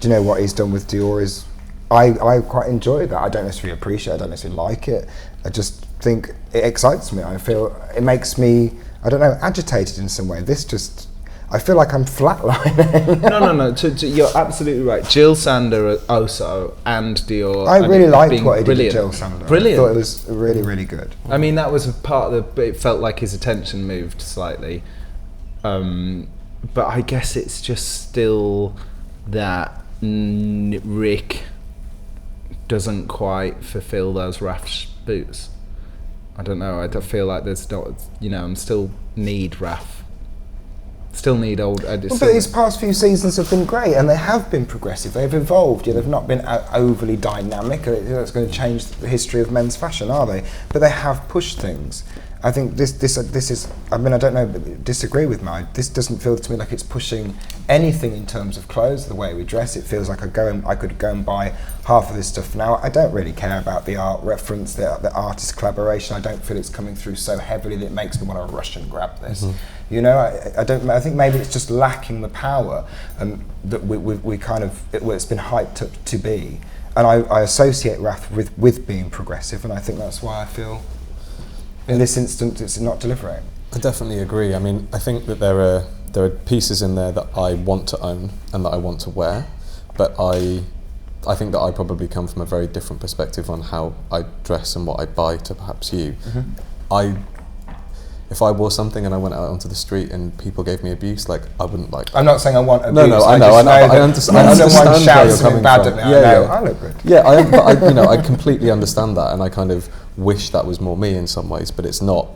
what he's done with Dior is, I quite enjoy that. I don't necessarily appreciate it, I don't necessarily like it. I just think it excites me. I feel it makes me, agitated in some way. I feel like I'm flatlining. No. You're absolutely right. Jill Sander also and Dior. I really liked what he did with Jill Sander. Brilliant. I thought it was really, really good. I mean, that was a part of it felt like his attention moved slightly. But I guess it's just still that Rick doesn't quite fulfill those Raf's boots. I don't know. I feel like there's not, I'm still need Raf. Still need old. But these past few seasons have been great, and they have been progressive. They've evolved. They've not been overly dynamic. That's going to change the history of men's fashion, are they? But they have pushed things. I think this is. I don't know. Disagree with me. This doesn't feel to me like it's pushing anything in terms of clothes, the way we dress. It feels like I could go and buy half of this stuff now. I don't really care about the art reference, the artist collaboration. I don't feel it's coming through so heavily that it makes me want to rush and grab this. Mm-hmm. I don't. I think maybe it's just lacking the power that we kind of it's been hyped up to be. And I associate Raf with being progressive, and I think that's why I feel, in this instance, it's not delivering. I definitely agree. I mean, I think that there are pieces in there that I want to own and that I want to wear, but I think that I probably come from a very different perspective on how I dress and what I buy to perhaps you. Mm-hmm. if I wore something and I went out onto the street and people gave me abuse, like I wouldn't like that. I'm not saying I want abuse. No, I know. I understand someone where shouts you're something coming bad from. at me, I know, I look good. Yeah, I completely understand that, and I kind of wish that was more me in some ways, but it's not.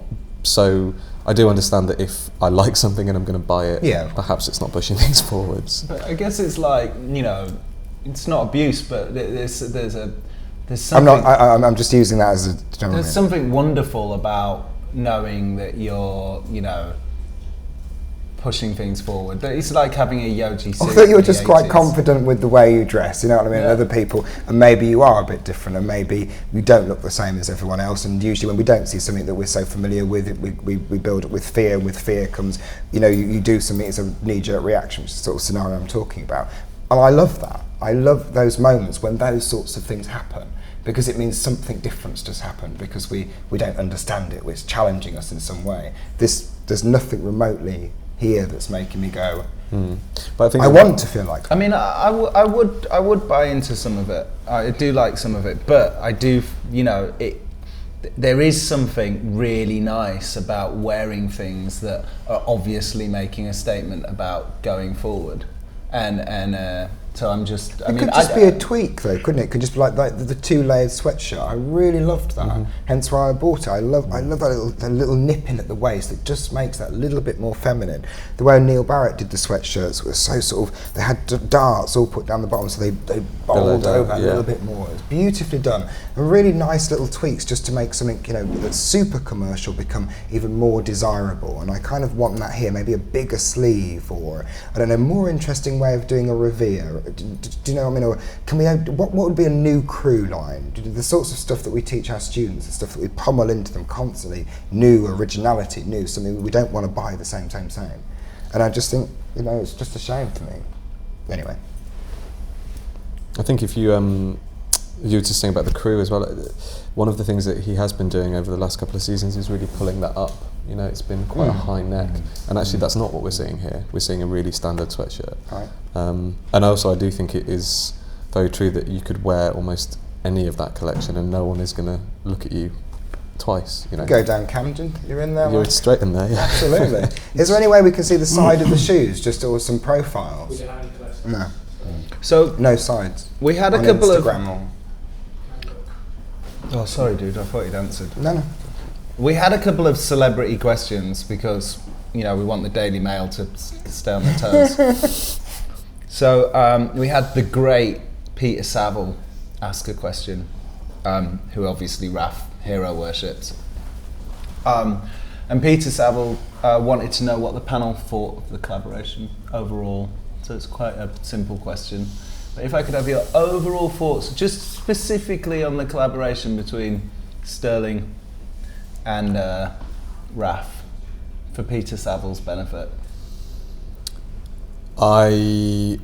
So I do understand that if I like something and I'm going to buy it, perhaps it's not pushing things forwards. But I guess it's like, you know, it's not abuse, but there's something. I'm just using that as a. There's something wonderful about knowing that you're, you know, pushing things forward. But it's like having a Yoji suit. I thought you were just quite confident with the way you dress, you know what I mean? And other people, and maybe you are a bit different, and maybe you don't look the same as everyone else. And usually when we don't see something that we're so familiar with, we build it with fear, and with fear comes, you know, you do something, it's a knee-jerk reaction, which is the sort of scenario I'm talking about. And I love that. I love those moments when those sorts of things happen, because it means something different just happened, because we don't understand it, it's challenging us in some way. There's nothing remotely here that's making me go, but I think I want to feel like that. I mean, I would buy into some of it. I do like some of it, but I do, you know, there is something really nice about wearing things that are obviously making a statement about going forward, and so I'm just. It could just be a tweak, though, couldn't it? It could just be like the two-layered sweatshirt. I really loved that. Hence why I bought it. I love that little nip in at the waist. It just makes that a little bit more feminine. The way Neil Barrett did the sweatshirts was so sort of, they had darts all put down the bottom, so they bowled over a little bit more. It was beautifully done. And really nice little tweaks just to make something, you know, that's super commercial become even more desirable. And I kind of want that here. Maybe a bigger sleeve, or I don't know, more interesting way of doing a revere. Do you know what I mean? Or can we? What would be a new crew line? The sorts of stuff that we teach our students, the stuff that we pummel into them constantly, new originality, new something we don't want to buy the same. And I just think, you know, it's just a shame to me. Anyway, I think if you were just saying about the crew as well, one of the things that he has been doing over the last couple of seasons is really pulling that up. You know, it's been quite a high neck, and actually that's not what we're seeing here. We're seeing a really standard sweatshirt. Right. And also I do think it is very true that you could wear almost any of that collection and no one is going to look at you twice. You know, go down Camden, you're in there. You're straight in there, yeah. Absolutely. Is there any way we can see the side of the shoes, just or some profiles? We don't have any collections. No. So No sides. we had a On couple Instagram or. Oh, sorry, dude. I thought you'd answered. No. We had a couple of celebrity questions because, you know, we want the Daily Mail to stay on their toes. So we had the great Peter Saville ask a question, who obviously Raf hero worships. And Peter Saville wanted to know what the panel thought of the collaboration overall. So it's quite a simple question. But if I could have your overall thoughts, just specifically on the collaboration between Sterling and Raf, for Peter Saville's benefit. I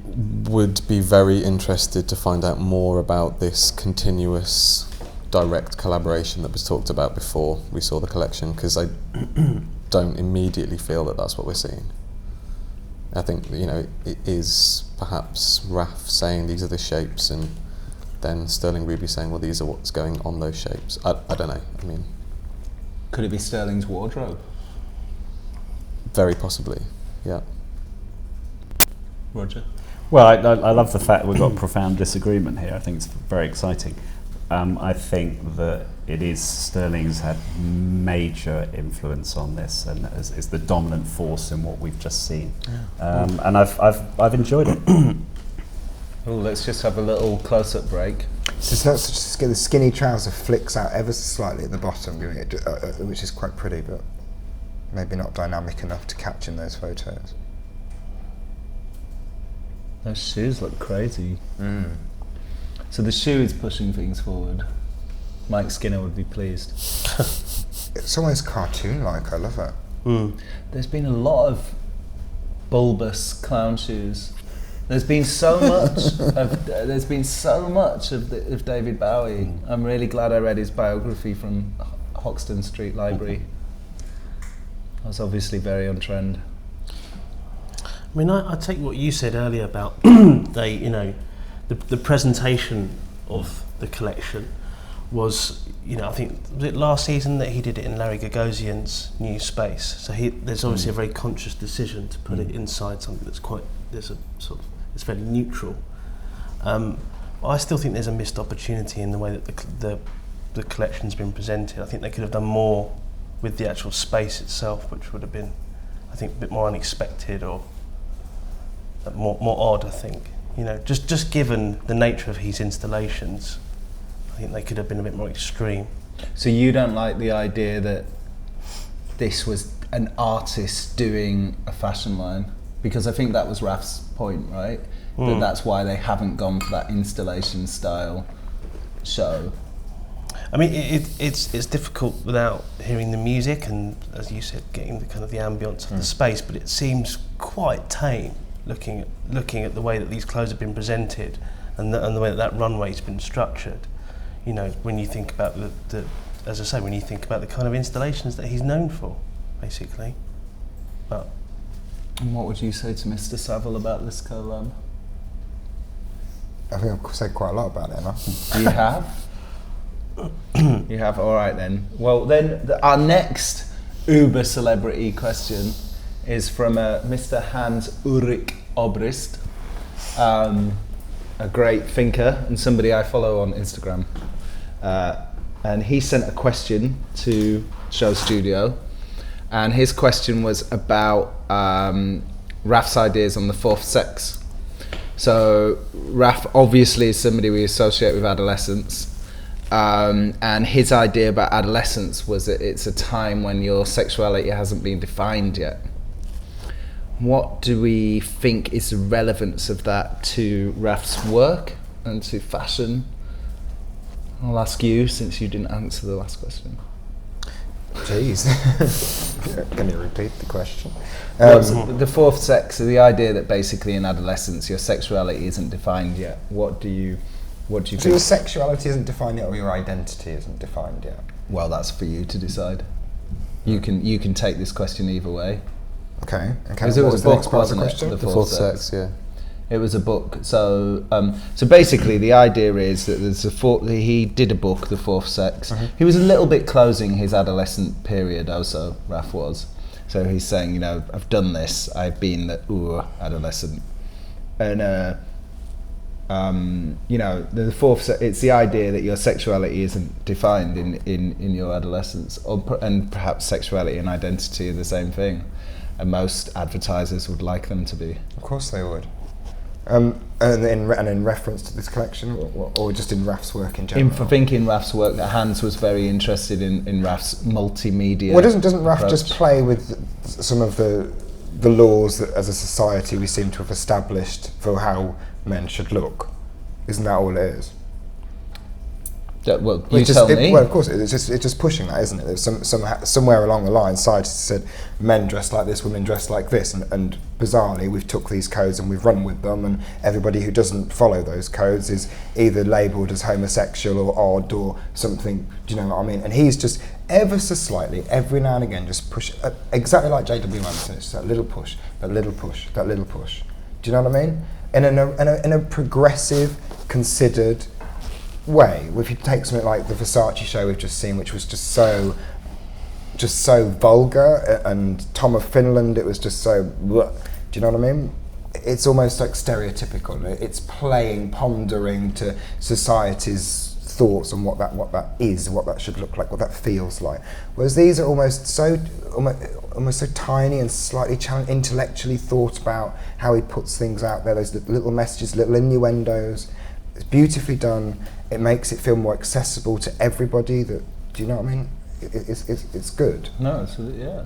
would be very interested to find out more about this continuous direct collaboration that was talked about before we saw the collection, because I don't immediately feel that that's what we're seeing. I think, you know, it is perhaps Raf saying these are the shapes and then Sterling Ruby saying, well, these are what's going on those shapes. I don't know. I mean, could it be Sterling's wardrobe? Very possibly, yeah. Roger? Well, I love the fact we've got profound disagreement here. I think it's very exciting. I think that it is Sterling's had major influence on this, and is the dominant force in what we've just seen. And I've enjoyed it. Oh, let's just have a little close-up break. It's not such the skinny trouser flicks out ever so slightly at the bottom, giving it, which is quite pretty, but maybe not dynamic enough to catch in those photos. Those shoes look crazy. So the shoe is pushing things forward. Mike Skinner would be pleased. It's almost cartoon-like. I love it. There's been a lot of bulbous clown shoes. There's been so much of David Bowie. I'm really glad I read his biography from Hoxton Street Library. I was obviously very on trend. I mean, I take what you said earlier about the presentation of the collection. was, I think, was it last season that he did it in Larry Gagosian's new space? So there's obviously a very conscious decision to put it inside something that's it's fairly neutral. I still think there's a missed opportunity in the way that the collection's been presented. I think they could have done more with the actual space itself, which would have been, I think, a bit more unexpected or more odd, I think. Just given the nature of his installations, I think they could have been a bit more extreme. So you don't like the idea that this was an artist doing a fashion line? Because I think that was Raf's point, right? That's why they haven't gone for that installation style show. I mean, it's difficult without hearing the music and, as you said, getting the kind of the ambience of the space. But it seems quite tame, looking at the way that these clothes have been presented, and the way that runway's been structured. When you think about as I say, when you think about the kind of installations that he's known for, basically. But. And what would you say to Mr. Saville about this collab? I think I've said quite a lot about it, haven't I? You have? You have? All right then. Well then, our next Uber celebrity question is from Mr. Hans-Ulrich Obrist, a great thinker and somebody I follow on Instagram. And he sent a question to Show Studio, and his question was about Raf's ideas on the fourth sex. So Raf obviously is somebody we associate with adolescence, and his idea about adolescence was that it's a time when your sexuality hasn't been defined yet. What do we think is the relevance of that to Raf's work and to fashion? I'll ask you, since you didn't answer the last question. Jeez. Can you repeat the question? The fourth sex, the idea that basically in adolescence your sexuality isn't defined yet. What do you So think? your sexuality isn't defined yet, or your identity isn't defined yet? Well, that's for you to decide. You can take this question either way. Okay. Because it was a book, wasn't it? The The fourth sex, yeah. It was a book. So basically, the idea is that he did a book, The Fourth Sex. He was a little bit closing his adolescent period, also, Raf was. So he's saying, I've done this. I've been the adolescent, and the fourth. It's the idea that your sexuality isn't defined in your adolescence, and perhaps sexuality and identity are the same thing, and most advertisers would like them to be. Of course they would. And in reference to this collection, or just in Raf's work in general? I think in Raf's work, that Hans was very interested in Raf's multimedia. Well, doesn't Raf approach. just play with some of the laws that as a society we seem to have established for how men should look? Isn't that all it is? Well, you tell me. Well, of course, it's just pushing that, isn't it? There's somewhere along the line, society said men dress like this, women dress like this, and bizarrely we've took these codes and we've run with them, and everybody who doesn't follow those codes is either labelled as homosexual or odd or something. Do you know what I mean? And he's just ever so slightly, every now and again, just push exactly like J.W. Anderson. It's that little push, that little push, that little push. Do you know what I mean? In a progressive, considered way. If you take something like the Versace show we've just seen, which was just so vulgar, and Tom of Finland, it was just so bleh. Do you know what I mean? It's almost like stereotypical. It's pondering to society's thoughts on what that is, what that should look like, what that feels like. Whereas these are almost so tiny and slightly intellectually thought about, how he puts things out there, those little messages, little innuendos. It's beautifully done. It makes it feel more accessible to everybody. Do you know what I mean? It's good. No, absolutely, yeah.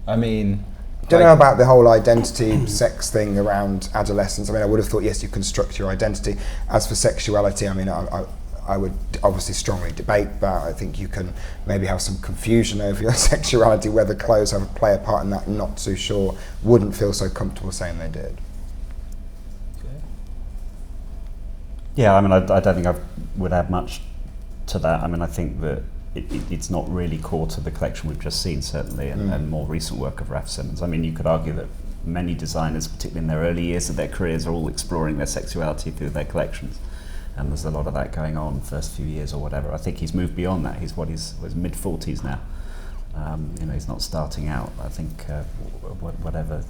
I mean, don't know about the whole identity sex thing around adolescence. I mean, I would have thought, yes, you construct your identity. As for sexuality, I mean, I would obviously strongly debate that. I think you can maybe have some confusion over your sexuality, whether clothes play a part in that. Not too sure. Wouldn't feel so comfortable saying they did. Yeah, I mean, I don't think I would add much to that. I mean, I think that it's not really core to the collection we've just seen, certainly, and more recent work of Raf Simons. I mean, you could argue that many designers, particularly in their early years of their careers, are all exploring their sexuality through their collections. and there's a lot of that going on first few years or whatever. I think he's moved beyond that. He's mid-40s now. He's not starting out. I think whatever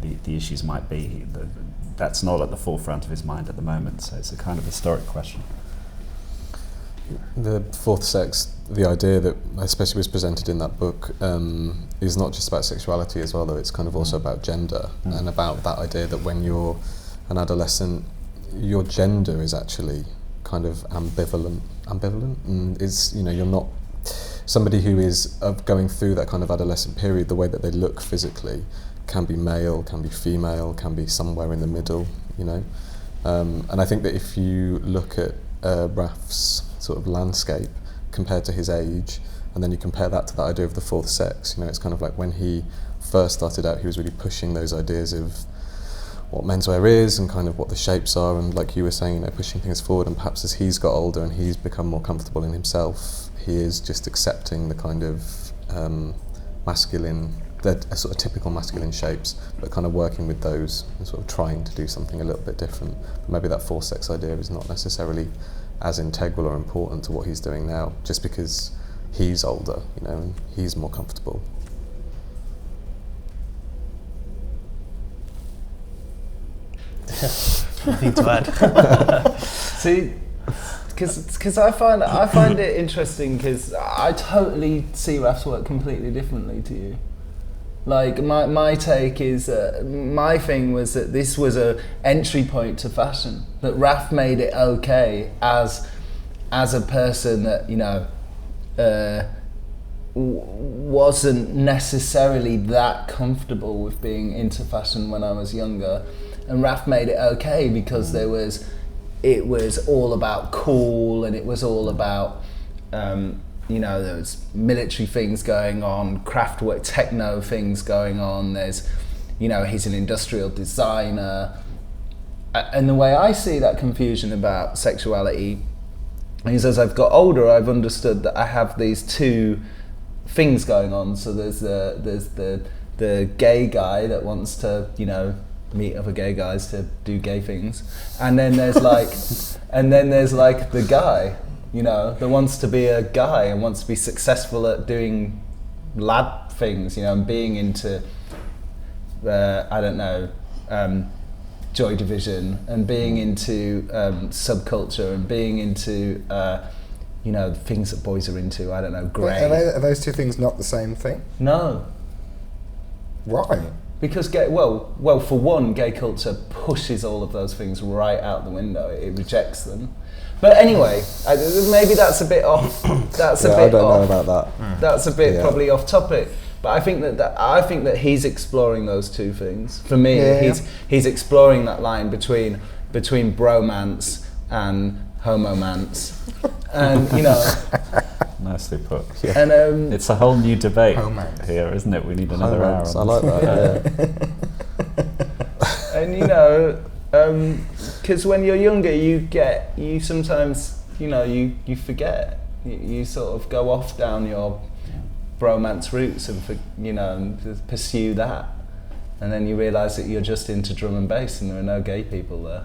the issues might be, that's not at the forefront of his mind at the moment. So it's a kind of historic question. The fourth sex, the idea that especially was presented in that book, is not just about sexuality as well, though it's kind of also about gender, and about that idea that when you're an adolescent, your gender is actually kind of ambivalent, and you're not somebody who is going through that kind of adolescent period. The way that they look physically can be male, can be female, can be somewhere in the middle, and I think that if you look at Raf's sort of landscape compared to his age, and then you compare that to that idea of the fourth sex, it's kind of like when he first started out, he was really pushing those ideas of what menswear is and kind of what the shapes are, and like you were saying, pushing things forward. And perhaps as he's got older and he's become more comfortable in himself, he is just accepting the kind of masculine, the sort of typical masculine shapes, but kind of working with those and sort of trying to do something a little bit different. But maybe that fourth sex idea is not necessarily as integral or important to what he's doing now, just because he's older, and he's more comfortable. Nothing to add. See, because I find it interesting, because I totally see Raf's work completely differently to you. Like my take is, my thing was that this was a entry point to fashion. That Raf made it okay as a person that wasn't necessarily that comfortable with being into fashion when I was younger, and Raf made it okay because it was all about cool, and it was all about there was military things going on, craft work, techno things going on. There's, he's an industrial designer. And the way I see that confusion about sexuality is, as I've got older, I've understood that I have these two things going on. So there's the gay guy that wants to, meet other gay guys to do gay things. And then there's like the guy, that wants to be a guy and wants to be successful at doing lad things, and being into, Joy Division, and being into subculture, and being into, the things that boys are into, grey. Are those two things not the same thing? No. Why? Because for one, gay culture pushes all of those things right out the window. It rejects them. But anyway, maybe that's a bit off. That's a bit I don't off. know about that. That's a bit probably off topic. But I think that he's exploring those two things. For me, he's exploring that line between bromance and homomance, and Nicely put. Yeah. And it's a whole new debate Homance. here, isn't it? We need another hour. I like that. Yeah. And because when you're younger, you sometimes you forget. You sort of go off down your bromance roots and pursue that, and then you realise that you're just into drum and bass and there are no gay people there.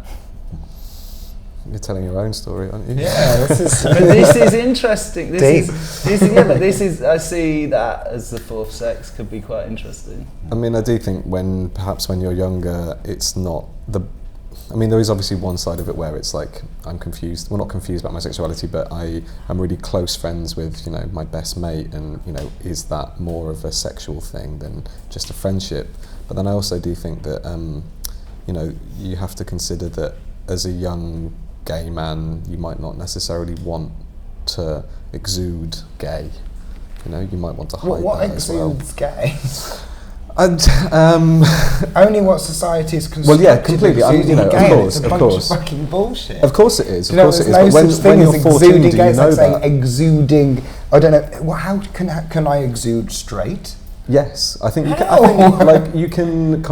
You're telling your own story, aren't you? Yeah, but this is interesting. This is I see that as the fourth sex could be quite interesting. I mean, I do think when you're younger, it's not there is obviously one side of it where it's like, I'm confused. Well, not confused about my sexuality, but I am really close friends with, my best mate, and, is that more of a sexual thing than just a friendship? But then I also do think that, you have to consider that as a young gay man, you might not necessarily want to exude gay. You might want to hide what that as well. exudes gay? And, only what society is constructed. Well, yeah, completely. Of course, it's a of bunch course. of fucking bullshit. Of course it is. Of There's course it is. no But such when thing you're as 14, exuding do gay. you It's know like saying that? exuding. I don't know. Well, how can I exude straight? Yes, I think you can.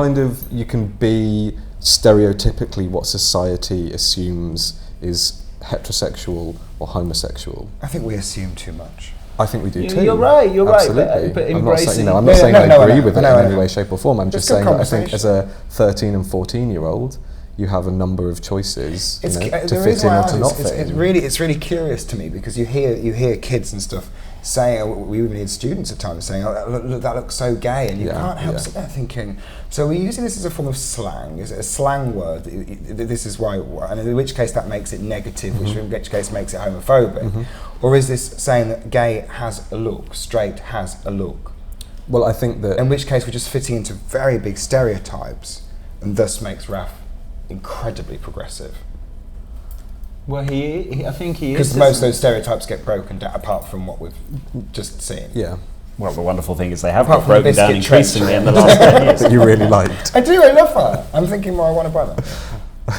You can be stereotypically what society assumes is heterosexual or homosexual. I think we assume too much. I think we do too. You're right. Absolutely. But I'm not embracing. saying, I'm not saying I agree with it in any way, shape or form. I'm It's just good saying that I think conversation. as a 13 and 14-year-old, you have a number of choices It's, to the fit reason in why I or to ask not is fit in. it's really curious to me, because you hear kids and stuff saying, we even need students at times saying, oh, look, that looks so gay, and you can't help sitting there thinking, so we're using this as a form of slang, is it a slang word? This is why, and in which case that makes it negative, which in which case makes it homophobic, or is this saying that gay has a look, straight has a look? Well, I think that... In which case we're just fitting into very big stereotypes, and thus makes Raf incredibly progressive. Well, I think he is. Because most of those stereotypes get broken down, apart from what we've just seen. Yeah. Well, the wonderful thing is they have Apart got from the broken down biscuit increasingly trench. in the last 10 years. that you really liked. I do, I love that. I'm thinking more, I want to buy that.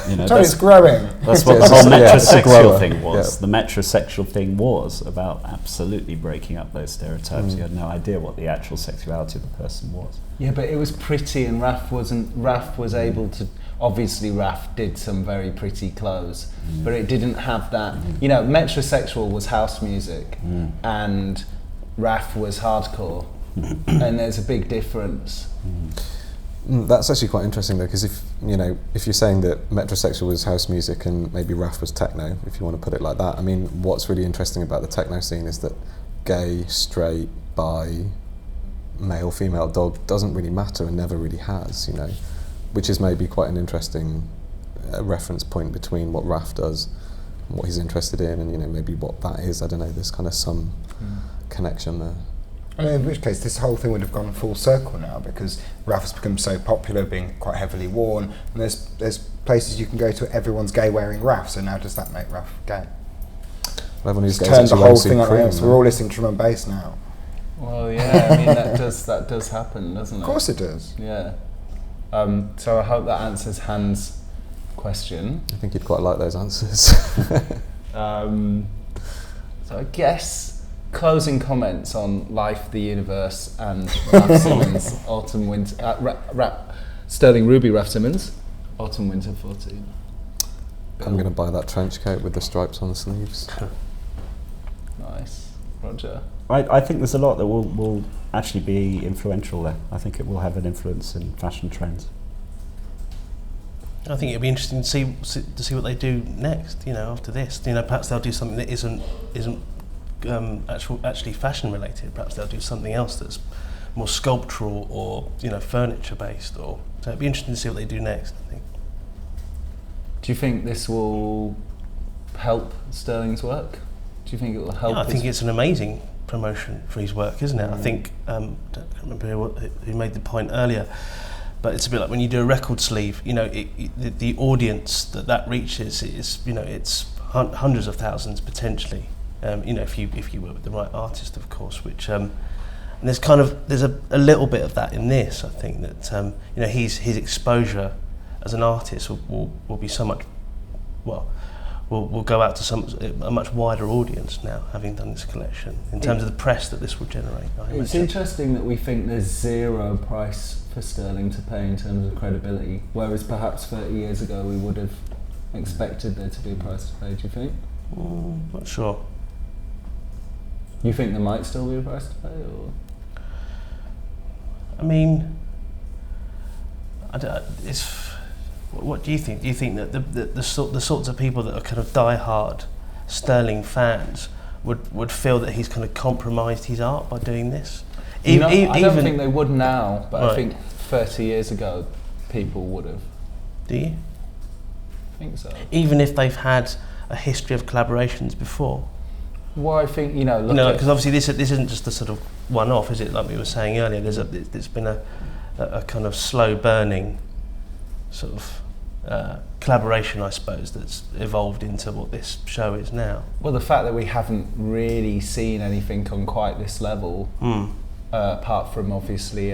You know, Sorry, it's growing. That's what the It's whole yeah, it's a metrosexual grower. thing was. Yeah. The metrosexual thing was about absolutely breaking up those stereotypes. You had no idea what the actual sexuality of the person was. Yeah, but it was pretty, and Raf wasn't. Raf was able to. Obviously, Raf did some very pretty clothes, but it didn't have that. You know, metrosexual was house music, and Raf was hardcore, and there's a big difference. That's actually quite interesting though, because if you're saying that metrosexual was house music and maybe Raf was techno, if you want to put it like that, I mean, what's really interesting about the techno scene is that gay, straight, bi, male, female, dog doesn't really matter and never really has, you know, which is maybe quite an interesting reference point between what Raf does and what he's interested in, and maybe what that is. I don't know. There's kind of some connection there. I mean, in which case this whole thing would have gone full circle now, because Raf has become so popular, being quite heavily worn, and there's places you can go to, everyone's gay wearing Raf, so now does that make Raf gay? Everyone who's It's gay is turned the actually whole wearing thing on Supreme, its. We're all listening to drum and bass now. Well, yeah, I mean that does happen, doesn't it? Of course it does. Yeah. So I hope that answers Hans' question. I think you'd quite like those answers. So I guess closing comments on life, the universe, and Raf Simons, autumn, winter. Sterling Ruby, Raf Simons, autumn, winter 14. I'm going to buy that trench coat with the stripes on the sleeves. Nice, Roger. I think there's a lot that will actually be influential there. I think it will have an influence in fashion trends. I think it'd be interesting to see what they do next. After this, perhaps they'll do something that isn't actually fashion related. Perhaps they'll do something else that's more sculptural or furniture based. So it'd be interesting to see what they do next, I think. Do you think this will help Sterling's work? Do you think it will help? Yeah, I think it's an amazing promotion for his work, isn't it? I think I can't remember who made the point earlier, but it's a bit like when you do a record sleeve. The audience that reaches is it's hundreds of thousands potentially. If you work with the right artist, of course. Which and there's a little bit of that in this. I think that his exposure as an artist will be so much will go out to a much wider audience now, having done this collection, in terms of the press that this will generate. It's interesting that we think there's zero price for Sterling to pay in terms of credibility, whereas perhaps 30 years ago we would have expected there to be a price to pay. Do you think? Not sure. You think there might still be a price to pay, or? I mean, what do you think? Do you think that the sorts of people that are kind of die-hard Sterling fans would feel that he's kind of compromised his art by doing this? I don't think they would now, but Right. I think 30 years ago people would have. Do you? I think so. Even if they've had a history of collaborations before? Well, I think, look because obviously this isn't just a sort of one-off, is it? Like we were saying earlier, there's been a kind of slow burning sort of collaboration, I suppose, that's evolved into what this show is now. Well, the fact that we haven't really seen anything on quite this level, apart from obviously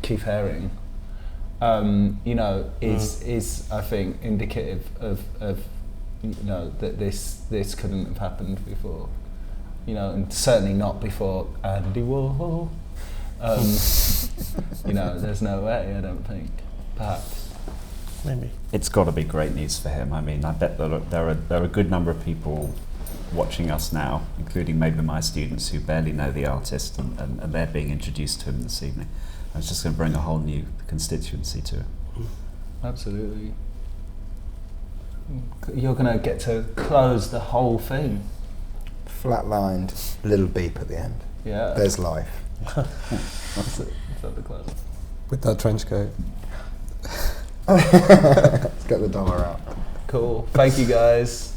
Keith Haring, is I think indicative of that this couldn't have happened before, and certainly not before Andy Warhol. There's no way, I don't think. Perhaps. Maybe. It's got to be great news for him. I mean, I bet there are a good number of people watching us now, including maybe my students who barely know the artist, and they're being introduced to him this evening. It's just going to bring a whole new constituency to it. Absolutely. You're going to get to close the whole thing. Flatlined, little beep at the end. Yeah. There's life. That's it. Is that the close? With that trench coat. Let's get the dollar out. Cool. Thank you, guys.